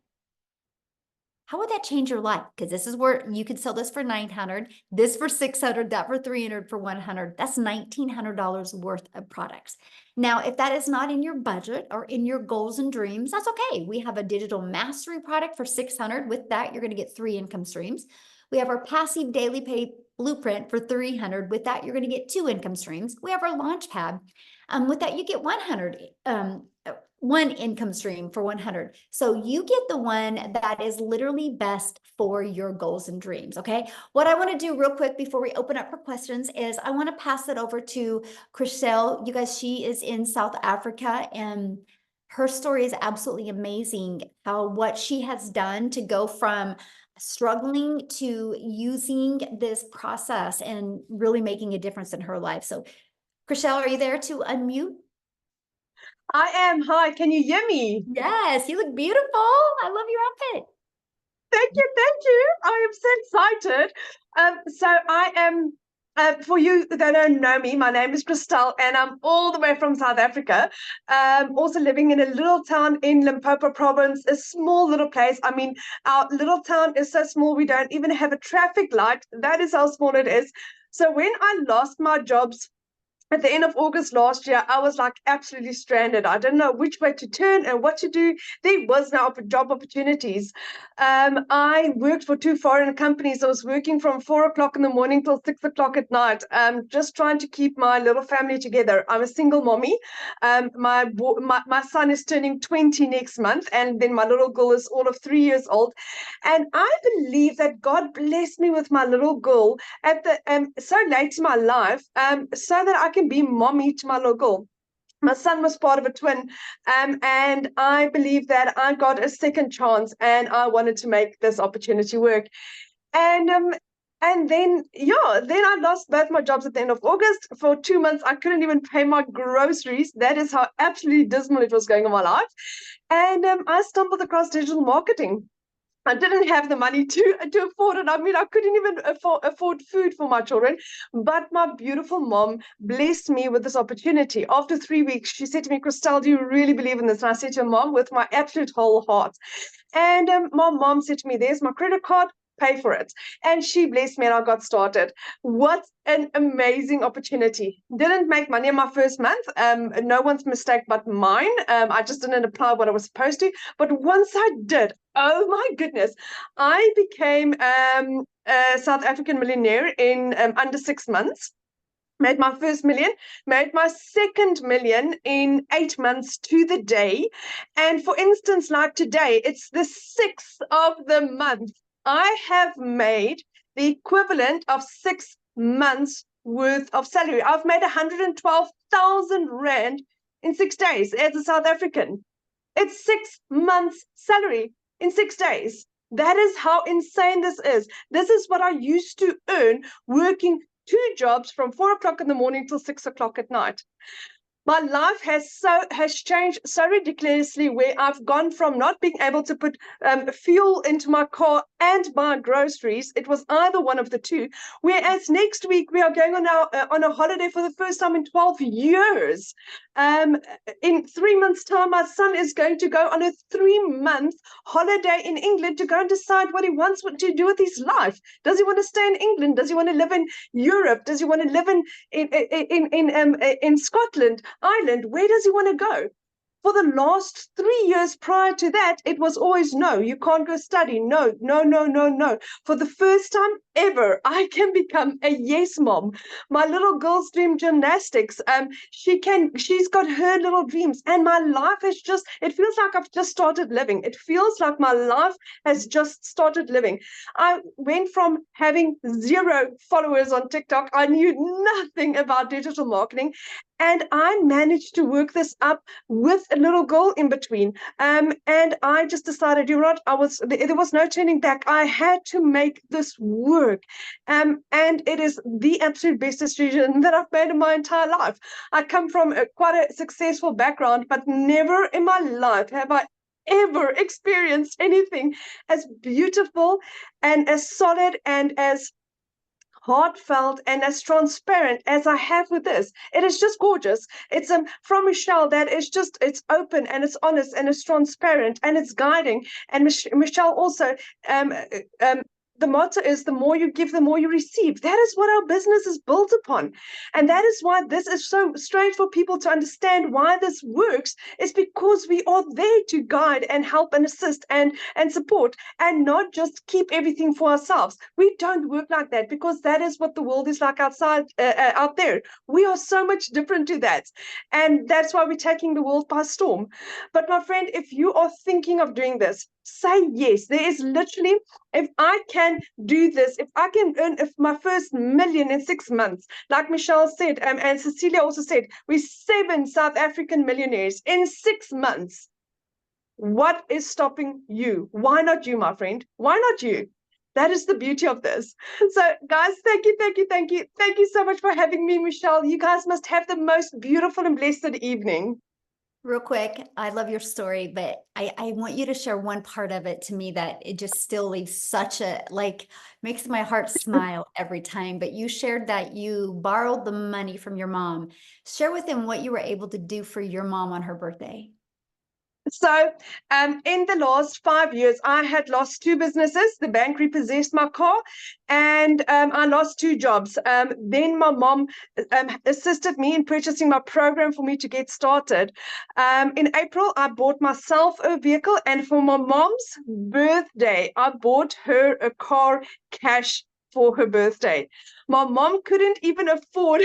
How would that change your life? Because this is where you could sell this for $900, this for $600, that for $300, for $100. That's $1,900 worth of products. Now, if that is not in your budget or in your goals and dreams, that's okay. We have a digital mastery product for $600. With that, you're going to get 3 income streams. We have our passive daily pay blueprint for $300. With that, you're going to get 2 income streams. We have our Launchpad. With that, you get 1 income stream for $100. So you get the one that is literally best for your goals and dreams, okay? What I want to do real quick before we open up for questions is I want to pass it over to Chriselle. You guys, she is in South Africa, and her story is absolutely amazing, how what she has done to go from struggling to using this process and really making a difference in her life. So Chriselle, are you there to unmute? I am. Hi, can you hear me? Yes, you look beautiful. I love your outfit. Thank you, thank you. I am so excited. So I am, for you that don't know me, my name is Christelle, and I'm all the way from South Africa. Also living in a little town in Limpopo province, a small little place. I mean, our little town is so small, we don't even have a traffic light. That is how small it is. So when I lost my jobs at the end of August last year, I was like absolutely stranded. I didn't know which way to turn and what to do. There was no job opportunities. I worked for 2 foreign companies. I was working from 4 o'clock in the morning till 6 o'clock at night, just trying to keep my little family together. I'm a single mommy. My son is turning 20 next month, and then my little girl is all of 3 years old. And I believe that God blessed me with my little girl at the so late in my life, so that I can be mommy to my little girl. My son was part of a twin, and I believe that I got a second chance, and I wanted to make this opportunity work. And then I lost both my jobs at the end of August. For 2 months, I couldn't even pay my groceries. That is how absolutely dismal it was going in my life. And I stumbled across digital marketing. I didn't have the money to afford it. I mean, I couldn't even afford food for my children. But my beautiful mom blessed me with this opportunity. After 3 weeks, she said to me, Christelle, do you really believe in this? And I said to her, Mom, with my absolute whole heart. And my mom said to me, there's my credit card, pay for it. And she blessed me and I got started. What an amazing opportunity. Didn't make money in my first month. No one's mistake but mine. I just didn't apply what I was supposed to. But once I did, oh my goodness, I became a South African millionaire in under 6 months. Made my first million, made my second million in 8 months to the day. And for instance, like today, it's the 6th of the month. I have made the equivalent of 6 months worth of salary. I've made 112,000 Rand in 6 days as a South African. It's 6 months salary in 6 days. That is how insane this is. This is what I used to earn working 2 jobs from 4 o'clock in the morning till 6 o'clock at night. my life has changed so ridiculously, where I've gone from not being able to put fuel into my car and buy groceries. It was either one of the two. Whereas next week we are going on a holiday for the first time in 12 years. In 3 months' time, my son is going to go on a 3-month holiday in England to go and decide what he wants to do with his life. Does he want to stay in England? Does he want to live in Europe? Does he want to live in Scotland, Ireland? Where does he want to go? For the last 3 years prior to that, it was always no, you can't go study. No, no, no, no, no. For the first time ever, I can become a yes mom. My little girl's dream gymnastics. She's got her little dreams, and my life has just, it feels like I've just started living. It feels like my life has just started living. I went from having 0 followers on TikTok. I knew nothing about digital marketing. And I managed to work this up with a little girl in between. And I just decided, you know what, there was no turning back. I had to make this work. And it is the absolute best decision that I've made in my entire life. I come from quite a successful background, but never in my life have I ever experienced anything as beautiful and as solid and as heartfelt and as transparent as I have with this. It is just gorgeous. It's from Michelle that is just, it's open and it's honest and it's transparent and it's guiding. And Michelle also the motto is the more you give, the more you receive. That is what our business is built upon. And that is why this is so strange for people to understand why this works, is because we are there to guide and help and assist and support, and not just keep everything for ourselves. We don't work like that, because that is what the world is like outside, out there. We are so much different to that. And that's why we're taking the world by storm. But my friend, if you are thinking of doing this, say yes. There is literally, if I can do this, if I can earn my first million in 6 months, like Michelle said, and Cecilia also said, we're 7 South African millionaires in 6 months. What is stopping you? Why not you, my friend? Why not you? That is the beauty of this. So guys, thank you, thank you, thank you. Thank you so much for having me, Michelle. You guys must have the most beautiful and blessed evening. Real quick, I love your story, but I want you to share one part of it to me that it just still leaves such a, like, makes my heart smile every time. But you shared that you borrowed the money from your mom. Share with them what you were able to do for your mom on her birthday. So in the last 5 years, I had lost 2 businesses. The bank repossessed my car, and I lost 2 jobs. Then my mom assisted me in purchasing my program for me to get started. In April, I bought myself a vehicle, and for my mom's birthday, I bought her a car cash for her birthday. My mom couldn't even afford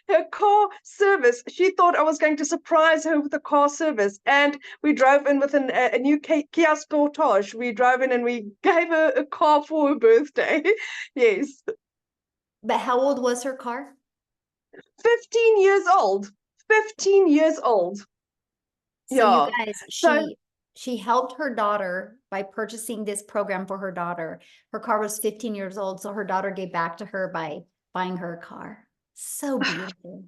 her car service. She thought I was going to surprise her with a car service. And we drove in with a new Kia Sportage. We drove in and we gave her a car for her birthday. Yes. But how old was her car? 15 years old. 15 years old. So Yeah. you guys, So she helped her daughter by purchasing this program for her daughter. Her car was 15 years old, so her daughter gave back to her by buying her a car. So beautiful.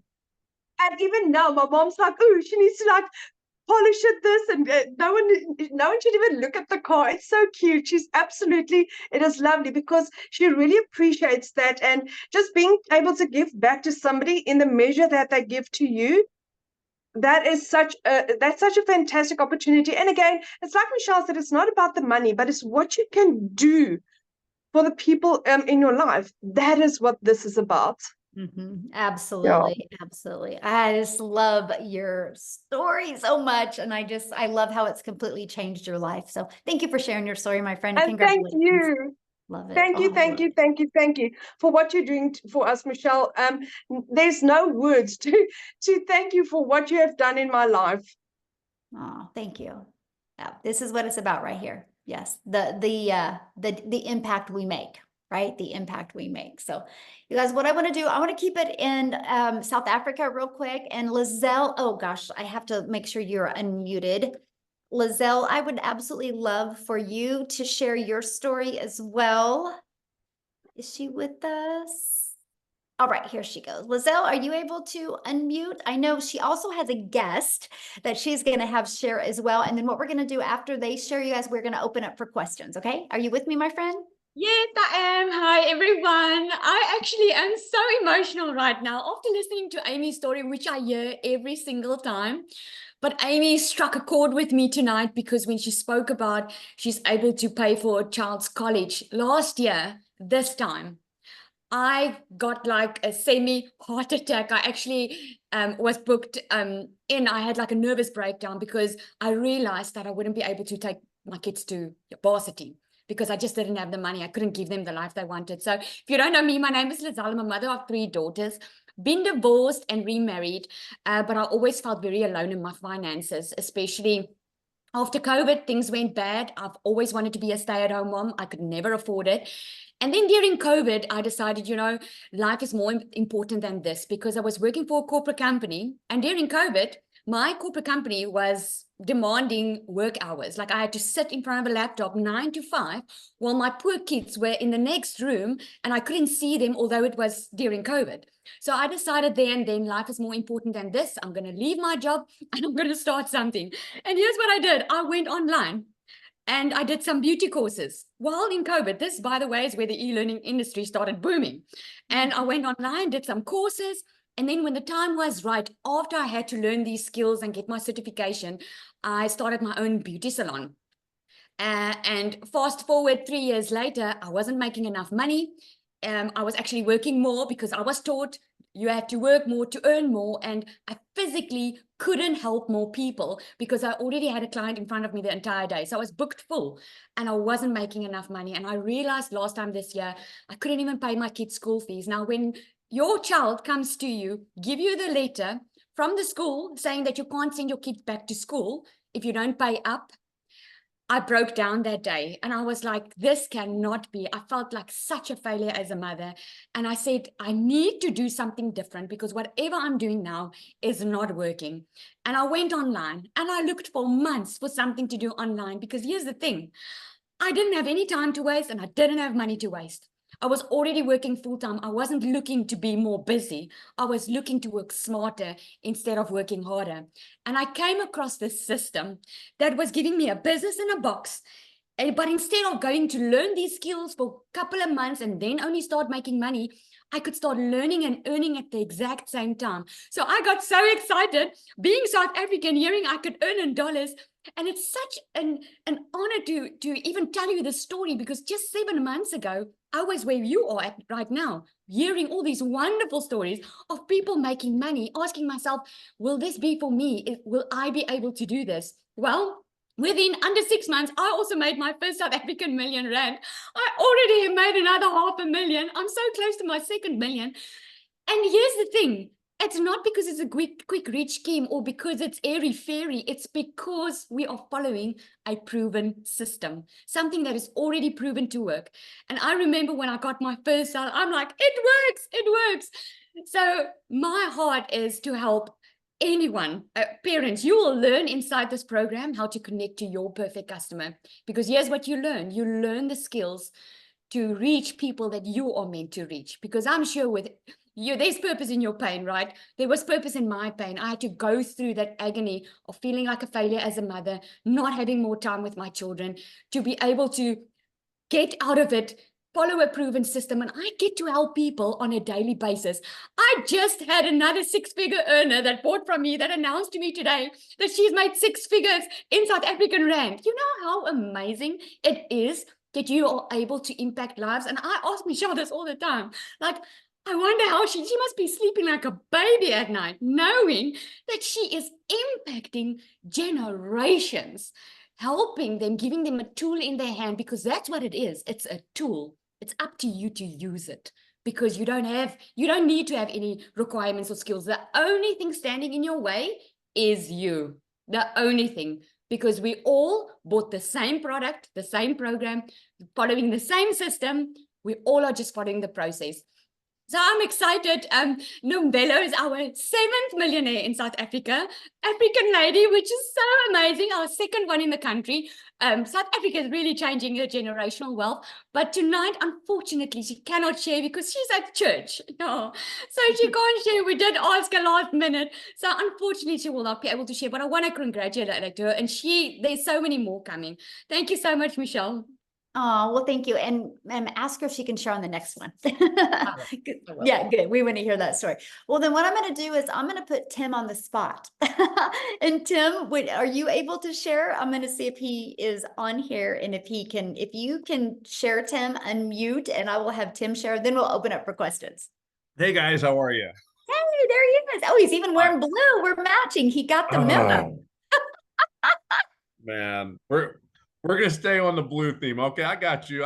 and even now, my mom's like, oh, she needs to like polish it this, and no one should even look at the car. It's so cute. She's absolutely, it is lovely, because she really appreciates that, and just being able to give back to somebody in the measure that they give to you. That's such a fantastic opportunity. And again, it's like Michelle said, it's not about the money, but it's what you can do for the people in your life. That is what this is about. Absolutely. Absolutely. I just love your story so much. And I love how it's completely changed your life. So thank you for sharing your story, my friend. And thank Congratulations. you. Love it. Thank you, Oh, thank you, thank you, thank you for what you're doing for us, Michelle. There's no words to thank you for what you have done in my life. oh, thank you. Yeah, this is what it's about right here. Yes. The impact we make, right? The impact we make. So you guys, what I want to do, I want to keep it in South Africa real quick. And Lizelle, oh gosh, I have to make sure you're unmuted. Lizelle, I would absolutely love for you to share your story as well. Is she with us? All right, here she goes. Lizelle, are you able to unmute? I know she also has a guest that she's going to have share as well. And then what we're going to do after they share, you guys, we're going to open up for questions. Okay. Are you with me, my friend? Yes, I am. Hi, everyone. I actually am so emotional right now after listening to Amy's story, which I hear every single time. But Amy struck a chord with me tonight because when she spoke about she's able to pay for a child's college last year, this time, I got like a semi-heart attack. I actually was booked in. I had like a nervous breakdown because I realized that I wouldn't be able to take my kids to varsity because I just didn't have the money. I couldn't give them the life they wanted. So if you don't know me, my name is Lizelle. I'm a mother of 3 daughters, been divorced and remarried, but I always felt very alone in my finances, especially after COVID, things went bad. I've always wanted to be a stay-at-home mom. I could never afford it. And then during COVID, I decided, you know, life is more important than this because I was working for a corporate company. And during COVID, my corporate company was demanding work hours. Like I had to sit in front of a laptop 9 to 5 while my poor kids were in the next room and I couldn't see them, although it was during COVID. So I decided then life is more important than this. I'm going to leave my job and I'm going to start something. And here's what I did. I went online and I did some beauty courses while in COVID. This, by the way, is where the e-learning industry started booming. And I went online, did some courses. And then when the time was right, after I had to learn these skills and get my certification, I started my own beauty salon. And fast forward 3 years later, I wasn't making enough money. I was actually working more because I was taught you have to work more to earn more. And I physically couldn't help more people because I already had a client in front of me the entire day. So I was booked full and I wasn't making enough money. And I realized last time this year, I couldn't even pay my kids' school fees. Now, when your child comes to you, give you the letter from the school saying that you can't send your kids back to school if you don't pay up, I broke down that day and I was like, this cannot be. I felt like such a failure as a mother. And I said, I need to do something different because whatever I'm doing now is not working. And I went online and I looked for months for something to do online because here's the thing. I didn't have any time to waste and I didn't have money to waste. I was already working full-time. I wasn't looking to be more busy. I was looking to work smarter instead of working harder. And I came across this system that was giving me a business in a box. But instead of going to learn these skills for a couple of months and then only start making money, I could start learning and earning at the exact same time. So I got so excited being South African, hearing I could earn in dollars. And it's such an honor to even tell you this story because just 7 months ago, I was where you are at right now, hearing all these wonderful stories of people making money, asking myself, will this be for me? Will I be able to do this? Well, within under 6 months, I also made my first South African million rand. I already have made another 500,000. I'm so close to my 2nd million. And here's the thing. It's not because it's a quick rich scheme or because it's airy fairy. It's because we are following a proven system, something that is already proven to work. And I remember when I got my first salary, I'm like, it works. So my heart is to help anyone, parents. You will learn inside this program how to connect to your perfect customer. Because here's what you learn. You learn the skills to reach people that you are meant to reach. Because I'm sure with you, there's purpose in your pain, right? There was purpose in my pain. I had to go through that agony of feeling like a failure as a mother, not having more time with my children, to be able to get out of it, follow a proven system, and I get to help people on a daily basis. I just had another 6-figure earner that bought from me that announced to me today that she's made 6 figures in South African rand. You know how amazing it is that you are able to impact lives? And I ask Michelle this all the time, like, I wonder how she must be sleeping like a baby at night, knowing that she is impacting generations, helping them, giving them a tool in their hand, because that's what it is. It's a tool. It's up to you to use it because you don't need to have any requirements or skills. The only thing standing in your way is you. The only thing, because we all bought the same product, the same program, following the same system. We all are just following the process. So I'm excited. Nombelo is our 7th millionaire in South Africa. African lady, which is so amazing. Our 2nd one in the country. South Africa is really changing her generational wealth. But tonight, unfortunately, she cannot share because she's at church. No, so she can't share. We did ask her last minute. So unfortunately, she will not be able to share. But I want to congratulate her. And there's so many more coming. Thank you so much, Michelle. Oh, well, thank you. And ask her if she can share on the next one. Good. I will. Yeah, good. We want to hear that story. Well, then what I'm going to do is I'm going to put Tim on the spot. And Tim, are you able to share? I'm going to see if he is on here and if you can share, Tim, unmute, and I will have Tim share. Then we'll open up for questions. Hey guys, how are you? Hey, there he is. Oh, he's even wearing blue. We're matching. He got the memo. Man, we're gonna stay on the blue theme. Okay, I got you.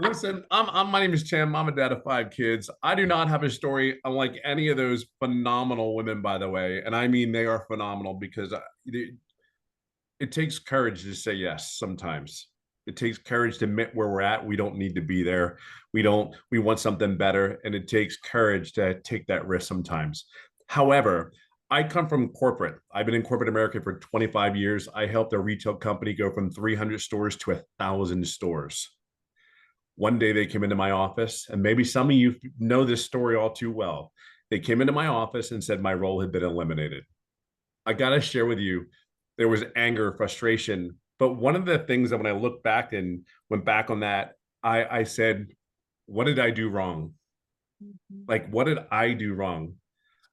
Listen, my name is Tim. I'm a dad of 5 kids. I do not have a story unlike any of those phenomenal women, by the way. And I mean, they are phenomenal because it takes courage to say yes sometimes. It takes courage to admit where we're at. We don't need to be there. We want something better. And it takes courage to take that risk sometimes. However, I come from corporate. I've been in corporate America for 25 years. I helped a retail company go from 300 stores to 1,000 stores. One day they came into my office, and maybe some of you know this story all too well. They came into my office and said my role had been eliminated. I got to share with you, there was anger, frustration. But one of the things that when I look back and went back on that, I said, what did I do wrong? Like, what did I do wrong?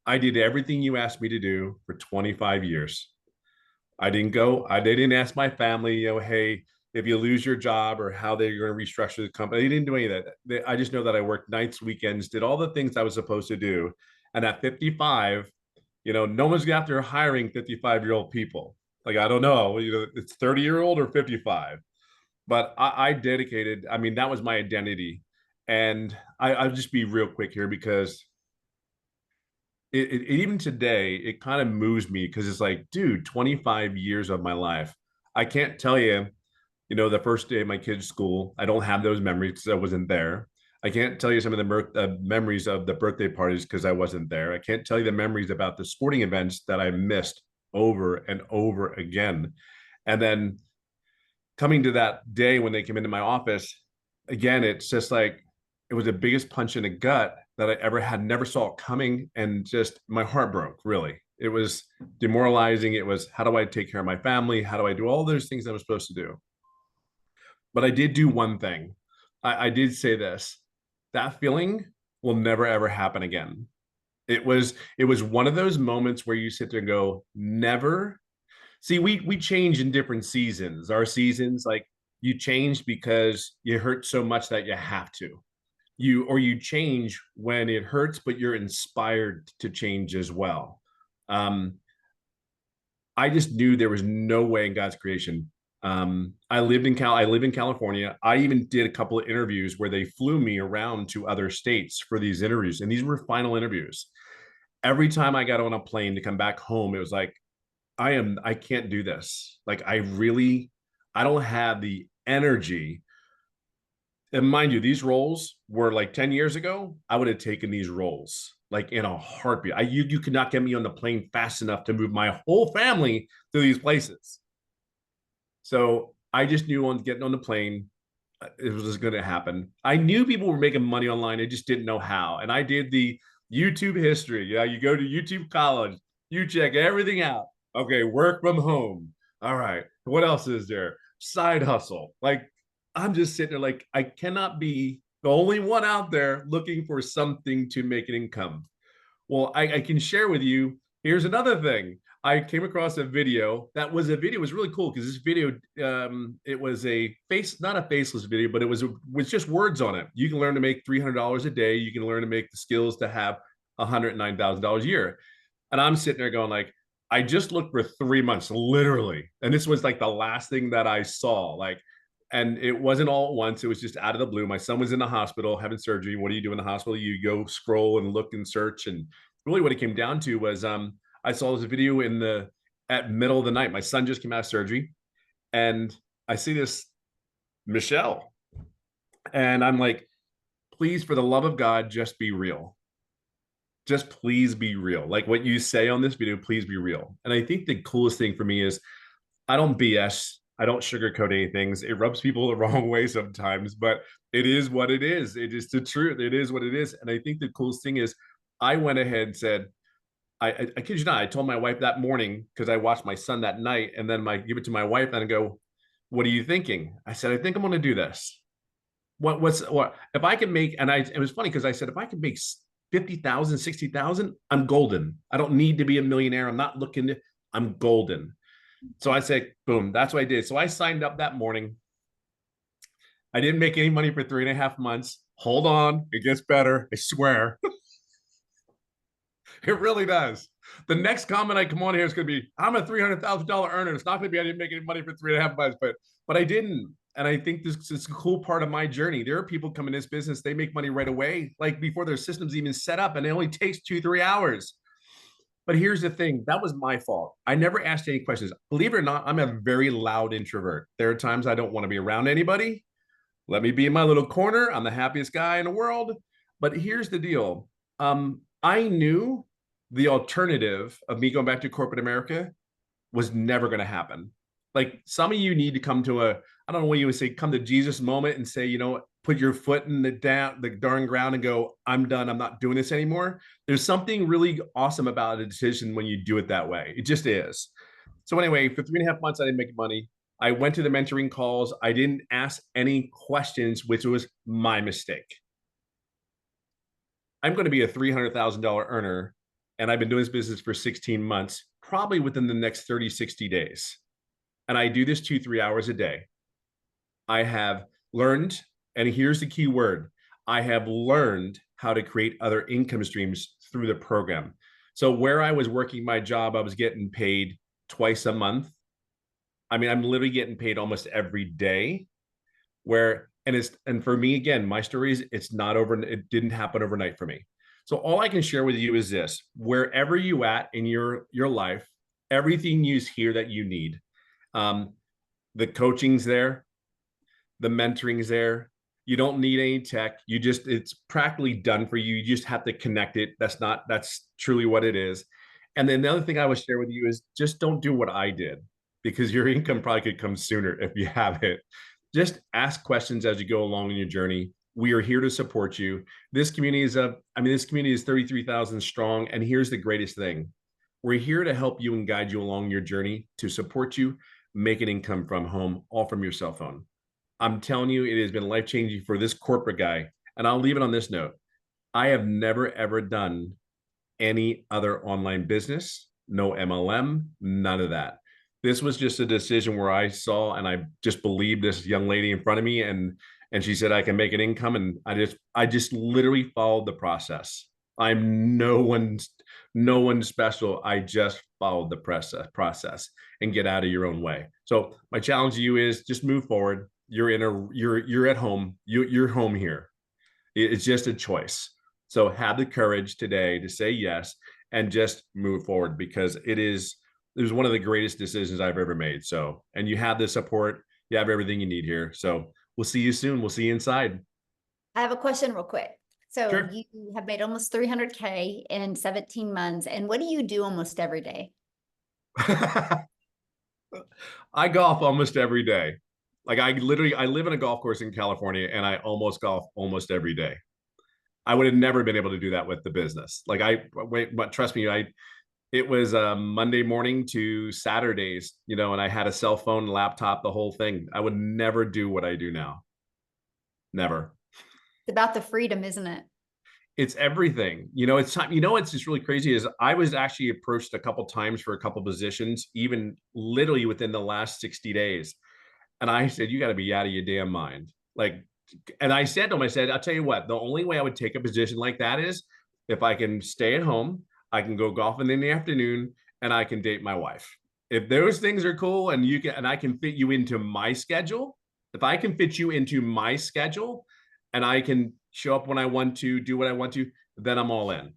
I did everything you asked me to do for 25 years. I didn't ask my family, hey, if you lose your job or how they're going to restructure the company. They didn't do any of that. I just know that I worked nights, weekends, did all the things I was supposed to do. And at 55, no one's after hiring 55-year-old people. Like, I don't know, it's 30-year-old or 55. But I dedicated, that was my identity. And I'll just be real quick here because it even today, it kind of moves me because it's like, dude, 25 years of my life. I can't tell you, the first day of my kid's school, I don't have those memories because I wasn't there. I can't tell you some of the memories of the birthday parties because I wasn't there. I can't tell you the memories about the sporting events that I missed over and over again. And then coming to that day when they came into my office, again, it's just like, it was the biggest punch in the gut that I ever had, never saw it coming. And just my heart broke, really. It was demoralizing. It was, how do I take care of my family? How do I do all those things that I was supposed to do? But I did do one thing. I did say this, that feeling will never, ever happen again. It was one of those moments where you sit there and go, never. See, we change in different seasons. Our seasons, like, you change because you hurt so much that you have to. You change when it hurts, but you're inspired to change as well. I just knew there was no way in God's creation. I live in California. I even did a couple of interviews where they flew me around to other states for these interviews, and these were final interviews. Every time I got on a plane to come back home, it was like, I can't do this. Like, I don't have the energy. And mind you, these roles were like 10 years ago, I would have taken these roles like in a heartbeat. You could not get me on the plane fast enough to move my whole family to these places. So I just knew on getting on the plane, it was just going to happen. I knew people were making money online. I just didn't know how. And I did the YouTube history. Yeah, you go to YouTube College, you check everything out. Okay, work from home. All right, what else is there? Side hustle. Like, I'm just sitting there like, I cannot be the only one out there looking for something to make an income. Well, I can share with you, here's another thing. I came across a video that was really cool because this video, it was not a faceless video, but it was just words on it. You can learn to make $300 a day. You can learn to make the skills to have $109,000 a year. And I'm sitting there going like, I just looked for 3 months, literally. And this was like the last thing that I saw. Like, and it wasn't all at once. It was just out of the blue. My son was in the hospital having surgery. What do you do in the hospital? You go scroll and look and search. And really what it came down to was I saw this video at middle of the night. My son just came out of surgery. And I see this Michelle. And I'm like, please, for the love of God, just be real. Just please be real. Like what you say on this video, please be real. And I think the coolest thing for me is I don't BS. I don't sugarcoat anything. It rubs people the wrong way sometimes, but it is what it is. It is the truth. It is what it is. And I think the coolest thing is I went ahead and said, I kid you not, I told my wife that morning because I watched my son that night, and then I give it to my wife and I go, what are you thinking? I said, I think I'm going to do this. What if I can make, and it was funny because I said, if I could make 50,000, 60,000, I'm golden. I don't need to be a millionaire. I'm not looking to, I'm golden. So I said, boom, that's what I did. So I signed up that morning. I didn't make any money for 3.5 months. Hold on, it gets better. I swear. It really does. The next comment I come on here is going to be, I'm a $300,000 earner. It's not going to be, I didn't make any money for 3.5 months, but I didn't. And I think this is a cool part of my journey. There are people come in this business, they make money right away, like before their system's even set up, and it only takes 2-3 hours. But here's the thing, that was my fault. I never asked any questions. Believe it or not, I'm a very loud introvert. There are times I don't want to be around anybody. Let me be in my little corner. I'm the happiest guy in the world. But here's the deal. I knew the alternative of me going back to corporate America was never going to happen. Like some of you need to come to I don't know what you would say, come to Jesus moment and say, you know, put your foot in the darn ground and go, I'm done. I'm not doing this anymore. There's something really awesome about a decision when you do it that way. It just is. So anyway, for 3.5 months, I didn't make money. I went to the mentoring calls. I didn't ask any questions, which was my mistake. I'm going to be a $300,000 earner, and I've been doing this business for 16 months, probably within the next 30, 60 days. And I do this 2-3 hours a day. I have learned, and here's the key word, I have learned how to create other income streams through the program. So where I was working my job, I was getting paid twice a month. I mean, I'm literally getting paid almost every day. And for me, again, my story is it didn't happen overnight for me. So all I can share with you is this: wherever you at in your life, everything you hear that you need, the coaching's there, the mentoring's there. You don't need any tech. It's practically done for you. You just have to connect it. That's truly what it is. And then the other thing I would share with you is just don't do what I did, because your income probably could come sooner if you have it. Just ask questions as you go along in your journey. We are here to support you. This community is 33,000 strong. And here's the greatest thing. We're here to help you and guide you along your journey, to support you, make an income from home, all from your cell phone. I'm telling you, it has been life-changing for this corporate guy. And I'll leave it on this note. I have never, ever done any other online business, no MLM, none of that. This was just a decision where I saw, and I just believed this young lady in front of me, and she said, I can make an income. And I just literally followed the process. I'm no one special. I just followed the process and get out of your own way. So my challenge to you is just move forward. You're at home. You're home here. It's just a choice. So have the courage today to say yes and just move forward, because it was one of the greatest decisions I've ever made. So, and you have the support, you have everything you need here. So we'll see you soon. We'll see you inside. I have a question real quick. So Sure. You have made almost 300K in 17 months. And what do you do almost every day? I golf almost every day. Like I live in a golf course in California, and I almost golf almost every day. I would have never been able to do that with the business. But trust me, it was Monday morning to Saturdays, and I had a cell phone, laptop, the whole thing. I would never do what I do now. Never. It's about the freedom, isn't it? It's everything. It's time. What's just really crazy is I was actually approached a couple times for a couple positions, even literally within the last 60 days. And I said, you got to be out of your damn mind. And I said to him, I'll tell you what, the only way I would take a position like that is if I can stay at home, I can go golfing in the afternoon, and I can date my wife. If those things are cool and I can fit you into my schedule, if I can fit you into my schedule and I can show up when I want to, do what I want to, then I'm all in.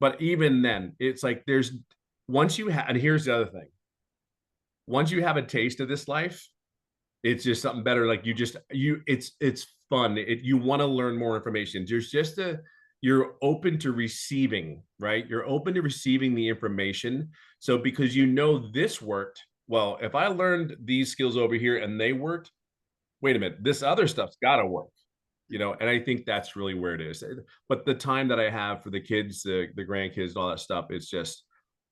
But even then, it's like and here's the other thing. Once you have a taste of this life, It's just something better. Like it's fun. You want to learn more information. You're open to receiving, right? You're open to receiving the information. So because this worked, well, if I learned these skills over here and they worked, wait a minute, this other stuff's got to work, and I think that's really where it is. But the time that I have for the kids, the grandkids, and all that stuff, it's just,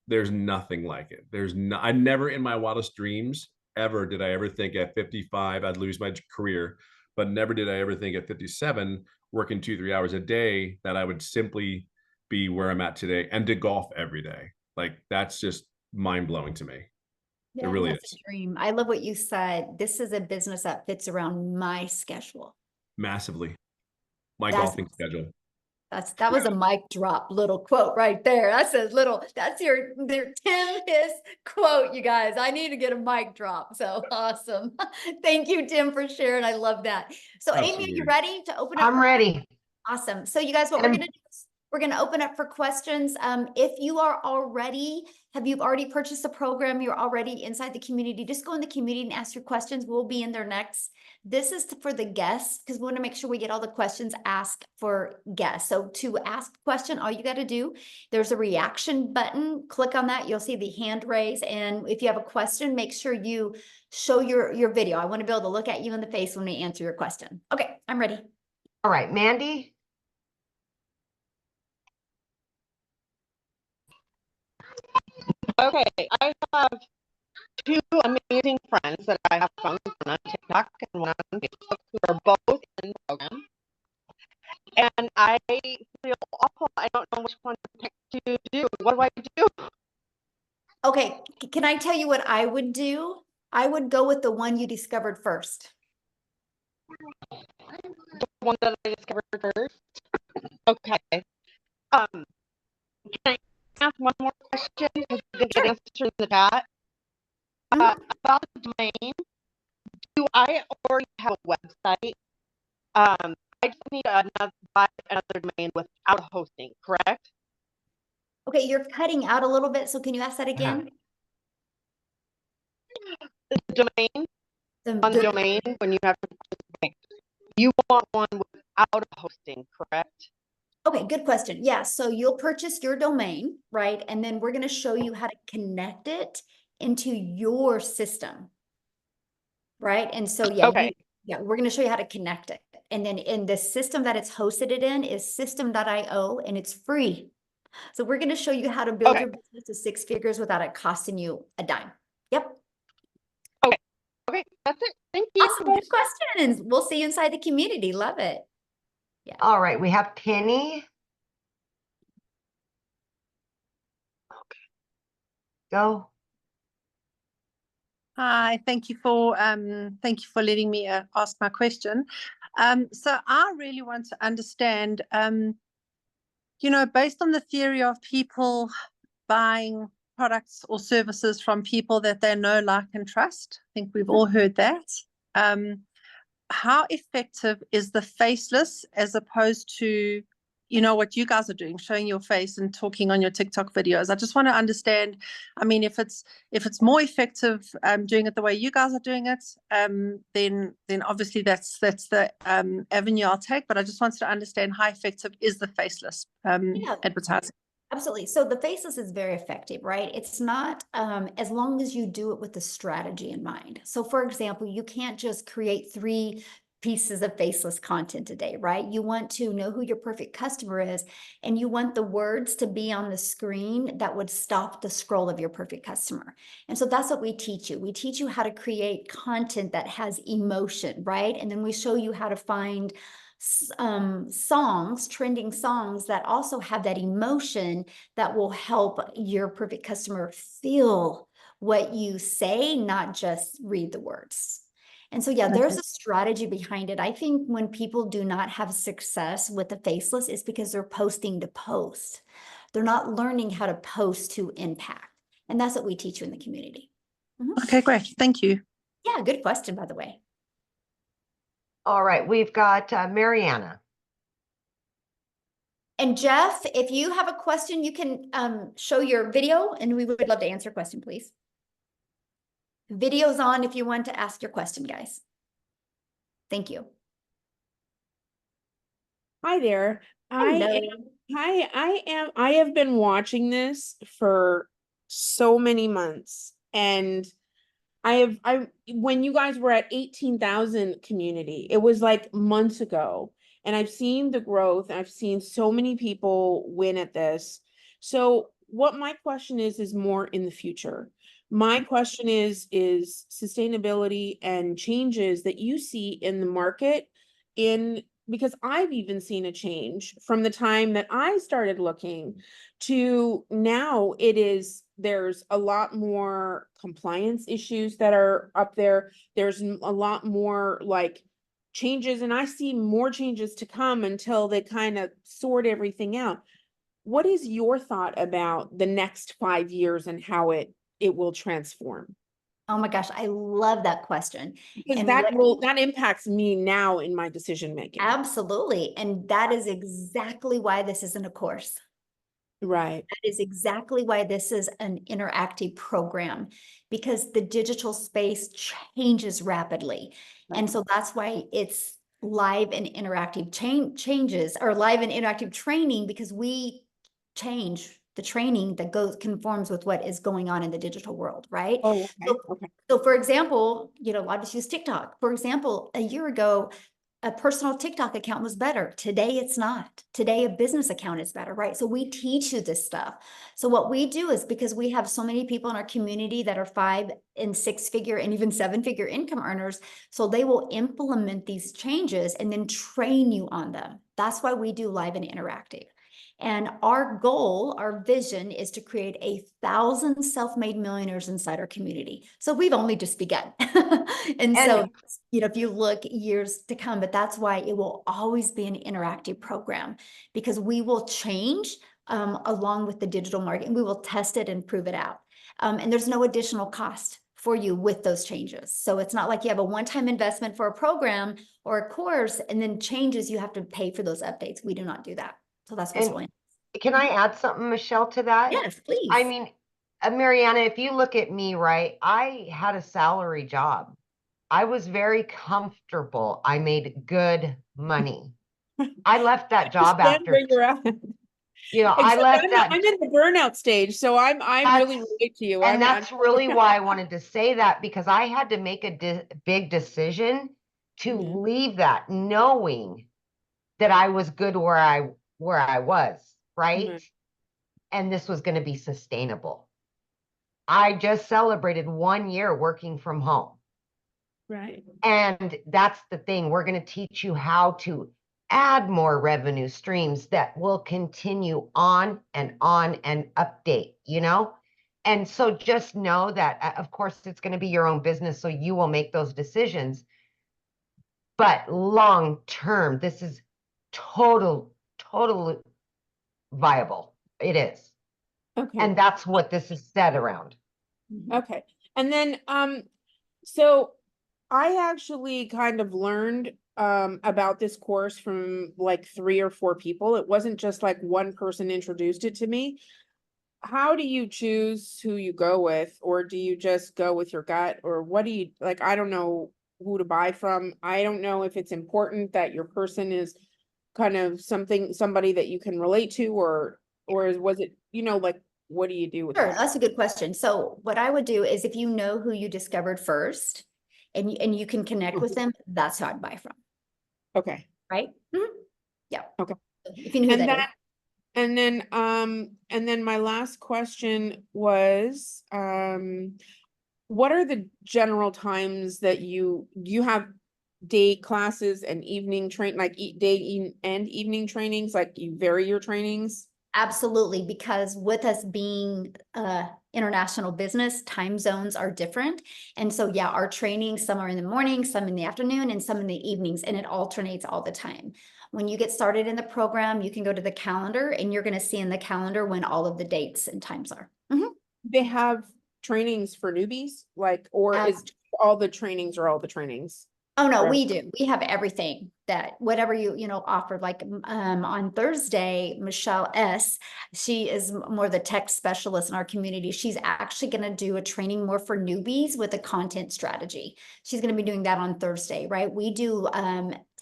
there's nothing like it. I never in my wildest dreams ever did I ever think at 55 I'd lose my career, but never did I ever think at 57, working 2-3 hours a day, that I would simply be where I'm at today and to golf every day. Like, that's just mind blowing to me. Yeah, really that's is. a dream. I love what you said. This is a business that fits around my schedule. Massively. My That's golfing schedule. That was a mic drop little quote right there. That's their Tim Hiss quote, you guys. I need to get a mic drop. So awesome. Thank you, Tim, for sharing. I love that. So Amy, are Absolutely. you ready to open up? I'm ready. Awesome. So you guys, what we're going to do is we're going to open up for questions. If you've already purchased the program, you're already inside the community, just go in the community and ask your questions. We'll be in there next. This is for the guests, because we want to make sure we get all the questions asked for guests. So to ask a question, all you got to do, there's a reaction button. Click on that. You'll see the hand raise. And if you have a question, make sure you show your video. I want to be able to look at you in the face when we answer your question. Okay, I'm ready. All right, Mandy. Okay, I have two amazing friends that I have found, one on TikTok and one on Facebook, who are both in the program. And I feel awful. I don't know which one to pick to do. What do I do? Okay, can I tell you what I would do? I would go with the one you discovered first. The one that I discovered first. Okay. Can I ask one more question? Because I didn't get answer in the chat. About the domain. Do I already have a website? I just need buy another domain without hosting, correct? Okay, you're cutting out a little bit, so can you ask that again? The domain, on The- domain, when you have to, you want one without hosting, correct? Okay, good question. Yeah, so you'll purchase your domain, right? And then we're going to show you how to connect it into your system, right? And so, yeah, Okay. we're going to show you how to connect it. And then in the system that it's hosted it in is system.io, and it's free. So we're going to show you how to build Okay. your business to 6 figures without it costing you a dime. Yep. Okay, that's it. Thank you. Awesome. Good questions. We'll see you inside the community. Love it. All right, we have Penny. Go. Hi, thank you for letting me ask my question. So I really want to understand, based on the theory of people buying products or services from people that they know, like, and trust. I think we've all heard that. How effective is the faceless as opposed to, what you guys are doing, showing your face and talking on your TikTok videos? I just want to understand, I mean, if it's more effective doing it the way you guys are doing it, then obviously that's the avenue I'll take. But I just wanted to understand, how effective is the faceless advertising? Absolutely. So the faceless is very effective, right? It's not as long as you do it with the strategy in mind. So for example, you can't just create 3 pieces of faceless content a day, right? You want to know who your perfect customer is, and you want the words to be on the screen that would stop the scroll of your perfect customer. And so that's what we teach you. We teach you how to create content that has emotion, right? And then we show you how to find songs, trending songs that also have that emotion that will help your perfect customer feel what you say, not just read the words. And so, yeah, there's a strategy behind it. I think when people do not have success with the faceless, it's because they're posting to post. They're not learning how to post to impact. And that's what we teach you in the community. Okay, great. Thank you. Yeah, good question, by the way. All right, we've got Mariana. And Jeff, if you have a question, you can show your video, and we would love to answer a question, please. Video's on if you want to ask your question, guys. Thank you. Hi there. I have been watching this for so many months, and when you guys were at 18,000 community, it was like months ago, and I've seen the growth. I've seen so many people win at this. So what my question is more in the future. My question is sustainability and changes that you see in the market because I've even seen a change from the time that I started looking to now. There's a lot more compliance issues that are up there. There's a lot more like changes, and I see more changes to come until they kind of sort everything out. What is your thought about the next 5 years and how it will transform? Oh my gosh, I love that question. Because And that impacts me now in my decision making. absolutely. And that is exactly why this isn't a course. Right. That is exactly why this is an interactive program, because the digital space changes rapidly. And so that's why it's live and interactive changes, or live and interactive training, because we change the training that conforms with what is going on in the digital world, right? Oh, okay. So for example, a lot of us use TikTok. For example, a year ago, a personal TikTok account was better. Today, it's not. Today, a business account is better, right? So we teach you this stuff. So what we do is, because we have so many people in our community that are 5- and 6-figure and even 7-figure income earners, so they will implement these changes and then train you on them. That's why we do live and interactive. And our goal, our vision, is to create 1,000 self-made millionaires inside our community. So we've only just begun. And so, if you look years to come, but that's why it will always be an interactive program, because we will change along with the digital market, and we will test it and prove it out. And there's no additional cost for you with those changes. So it's not like you have a one-time investment for a program or a course, and then changes, you have to pay for those updates. We do not do that. So that's what's really. Can I add something, Michelle, to that? Yes, please. I mean, Mariana, if you look at me, right, I had a salary job. I was very comfortable. I made good money. I left that job after. Where you're at. I left that. I'm in the burnout stage, so I'm really relate to you. And that's really why I wanted to say that, because I had to make a big decision to leave that, knowing that I was good where I was, right? And this was going to be sustainable. I just celebrated 1 year working from home. Right. And that's the thing. We're going to teach you how to add more revenue streams that will continue on and update, And so just know that, of course, it's going to be your own business, so you will make those decisions. But long term, this is totally viable. It is. Okay. And that's what this is set around. Okay. And then, so I actually kind of learned about this course from like 3 or 4 people. It wasn't just like one person introduced it to me. How do you choose who you go with, or do you just go with your gut, or what do you like? I don't know who to buy from. I don't know if it's important that your person is kind of somebody that you can relate to, or was it, like, what do you do with Sure, that? that's a good question. So what I would do is, if you know who you discovered first and you can connect with them, that's who I'd buy from. Okay. Right? Yeah. Okay. If you knew who that is. And then my last question was, what are the general times that you have day classes and evening day and evening trainings, like you vary your trainings? Absolutely, because with us being international business, time zones are different. And so, yeah, our training, some are in the morning, some in the afternoon, and some in the evenings, and it alternates all the time. When you get started in the program, you can go to the calendar, and you're going to see in the calendar when all of the dates and times are. They have trainings for newbies, is all the trainings? Oh, no, we do. We have everything that whatever you know, offered, like, on Thursday, Michelle S., she is more the tech specialist in our community. She's actually going to do a training more for newbies with a content strategy. She's going to be doing that on Thursday, right? We do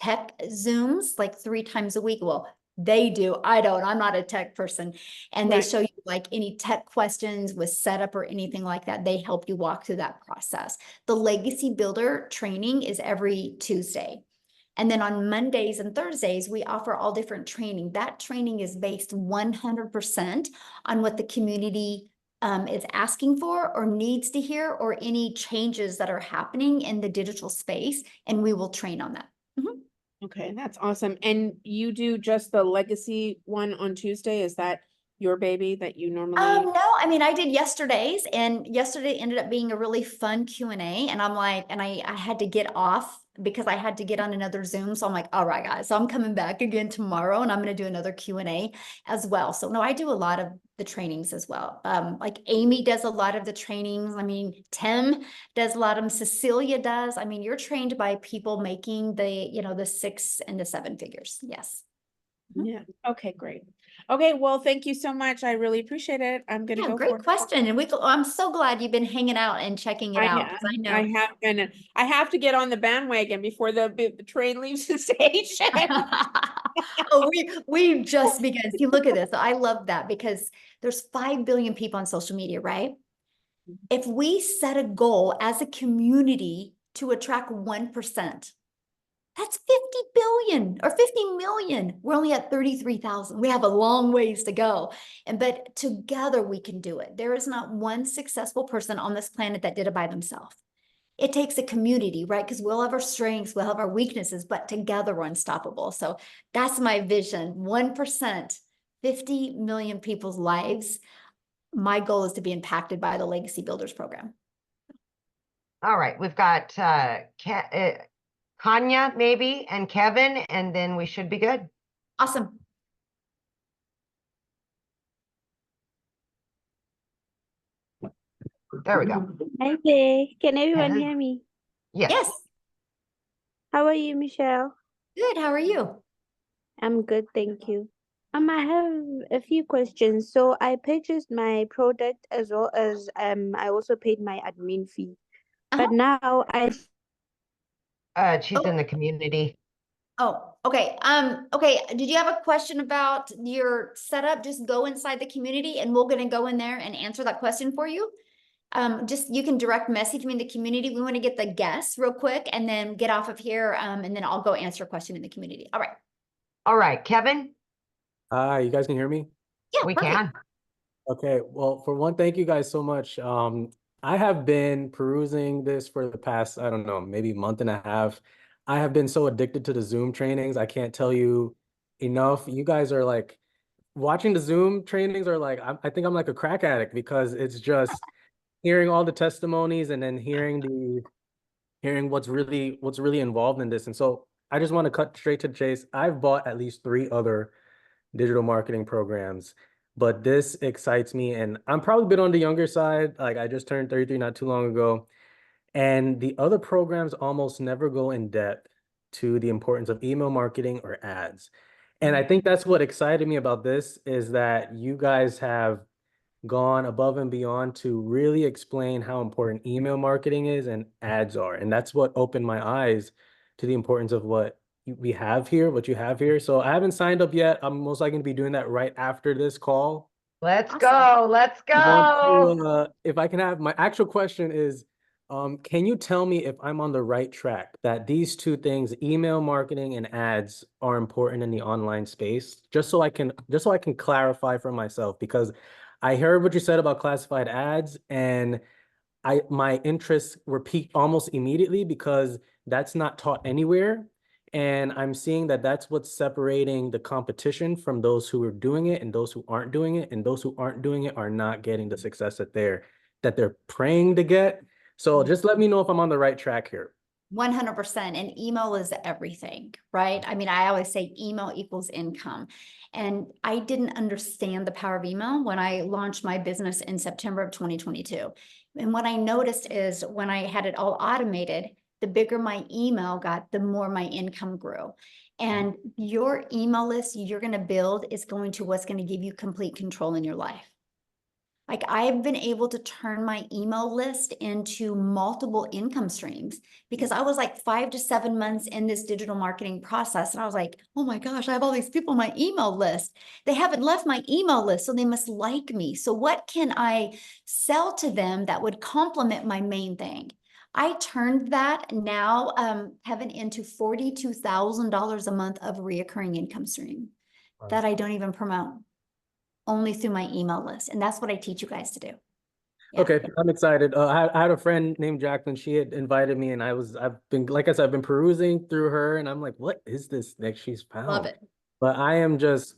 tech Zooms like 3 times a week. Well, they do. I don't. I'm not a tech person. And they Right. show you like any tech questions with setup or anything like that. They help you walk through that process. The Legacy Builder training is every Tuesday. And then on Mondays and Thursdays, we offer all different training. That training is based 100% on what the community is asking for or needs to hear, or any changes that are happening in the digital space, and we will train on that. Mhm. Okay, that's awesome. And you do just the legacy one on Tuesday? Is that your baby that you normally? No, I mean, I did yesterday's, and yesterday ended up being a really fun Q&A. And I'm like, and I had to get off because I had to get on another Zoom. So I'm like, all right, guys, so I'm coming back again tomorrow, and I'm going to do another Q&A as well. So no, I do a lot of the trainings as well. Like Amy does a lot of the trainings. I mean, Tim does a lot of them. Cecilia does. I mean, you're trained by people making the, you know, the 6 and the 7 figures. Yes. Yeah. Okay, great. Okay, well, thank you so much. I really appreciate it. I'm gonna Yeah, go great for it. question. And I'm so glad you've been hanging out and checking it out, because I know. I have been. I have to get on the bandwagon before the train leaves the station. Oh, we've just begun. See, look at this. I love that, because there's 5 billion people on social media, right? If we set a goal as a community to attract 1%, that's 50 billion or 50 million. We're only at 33,000. We have a long ways to go. But together we can do it. There is not one successful person on this planet that did it by themselves. It takes a community, right? Because we'll have our strengths, we'll have our weaknesses, but together we're unstoppable. So that's my vision. 1%, 50 million people's lives. My goal is to be impacted by the Legacy Builders program. All right, we've got Kanya maybe and Kevin, and then we should be good. Awesome. There we go. Hi there. Can everyone Hello. hear me? Yes. Yes. How are you, Michelle? Good. How are you? I'm good, thank you. I have a few questions. So I purchased my product as well as I also paid my admin fee. But now She's in the community. Oh, okay. Okay. Did you have a question about your setup? Just go inside the community and we're going to go in there and answer that question for you. Just, you can direct message me in the community. We want to get the guests real quick and then get off of here. And then I'll go answer a question in the community. All right. All right, Kevin. Hi, you guys can hear me? Yeah, We perfect. can. Okay, well, for one, thank you guys so much. I have been perusing this for the past, I don't know, maybe month and a half. I have been so addicted to the Zoom trainings. I can't tell you enough. You guys are like, watching the Zoom trainings are like, I think I'm like a crack addict, because it's just hearing all the testimonies and then hearing what's really involved in this. And so I just want to cut straight to the chase. I've bought at least 3 other digital marketing programs, but this excites me, and I'm probably a bit on the younger side. Like, I just turned 33 not too long ago, and the other programs almost never go in depth to the importance of email marketing or ads. And I think that's what excited me about this, is that you guys have gone above and beyond to really explain how important email marketing is and ads are. And that's what opened my eyes to the importance of what you have here. So I haven't signed up yet. I'm most likely going to be doing that right after this call. Let's go. Let's go. If I can have, my actual question is, can you tell me if I'm on the right track, that these 2 things, email marketing and ads, are important in the online space? Just so I can clarify for myself, because I heard what you said about classified ads, and my interests were piqued almost immediately, because that's not taught anywhere. And I'm seeing that that's what's separating the competition from those who are doing it and those who aren't doing it. And those who aren't doing it are not getting the success that they're praying to get. So just let me know if I'm on the right track here. 100%. And email is everything, right? I mean, I always say email equals income. And I didn't understand the power of email when I launched my business in September of 2022. And what I noticed is when I had it all automated, the bigger my email got, the more my income grew. And your email list you're going to build is going to what's going to give you complete control in your life. Like I've been able to turn my email list into multiple income streams because I was like 5 to 7 months in this digital marketing process. And I was like, oh my gosh, I have all these people on my email list. They haven't left my email list, so they must like me. So what can I sell to them that would complement my main thing? I turned that now, Kevin, into $42,000 a month of reoccurring income stream that I don't even promote, only through my email list. And that's what I teach you guys to do. Yeah. Okay, I'm excited. I had a friend named Jacqueline. She had invited me, and I've been, like I said, I've been perusing through her, and I'm like, what is this that she's found? Love it. But I am just,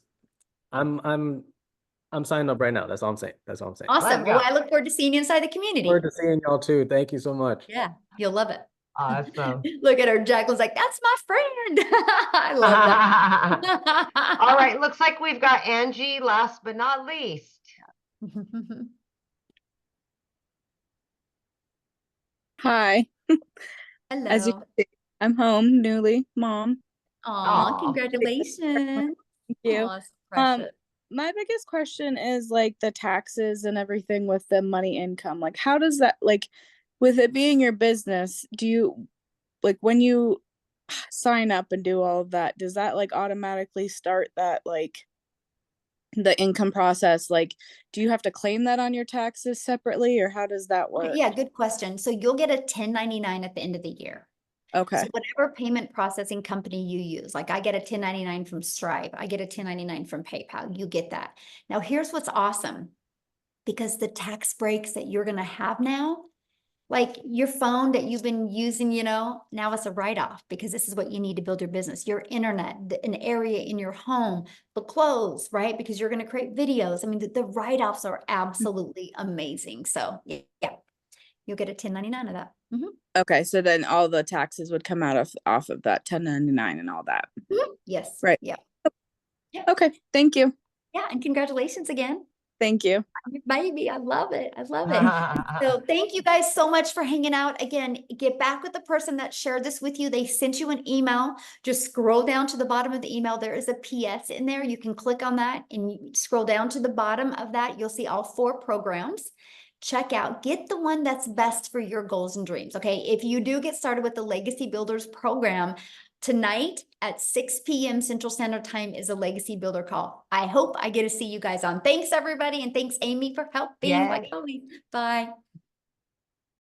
I'm signing up right now. That's all I'm saying. That's all I'm saying. Awesome. Let's Well, go. I look forward to seeing you inside the community. Forward to seeing y'all too. Thank you so much. Yeah, you'll love it. Awesome. Look at her. Jacqueline's like, that's my friend. I love that. All right, looks like we've got Angie last but not least. Hi. As you Hello. can see, I'm home, newly mom. Aw, Aw. congratulations. Thank you. Aw, it's precious. My biggest question is like the taxes and everything with the money income. Like, how does that, like, with it being your business, do you, like, when you sign up and do all of that, does that like automatically start that, like, the income process? Like, do you have to claim that on your taxes separately, or how does that work? Yeah, good question. So you'll get a 1099 at the end of the year. Okay. So whatever payment processing company you use, like I get a 1099 from Stripe, I get a 1099 from PayPal, you get that. Now here's what's awesome, because the tax breaks that you're gonna have now, like your phone that you've been using, now it's a write-off because this is what you need to build your business. Your internet, an area in your home, the clothes, right? Because you're gonna create videos. I mean, the write-offs are absolutely amazing. So yeah, you'll get a 1099 of that. Okay, so then all the taxes would come out of off of that 1099 and all that. Yes. Right. Yeah. Okay, thank you. Yeah, and congratulations again. Thank you. Baby, I love it. I love it. So thank you guys so much for hanging out. Again, get back with the person that shared this with you. They sent you an email. Just scroll down to the bottom of the email. There is a PS in there. You can click on that and you scroll down to the bottom of that. You'll see all 4 programs. Check out, get the one that's best for your goals and dreams. Okay. If you do get started with the Legacy Builders program, tonight at 6 p.m. Central Standard Time is a Legacy Builder call. I hope I get to see you guys on. Thanks everybody. And thanks Amy for helping. Yay. Like always. Bye.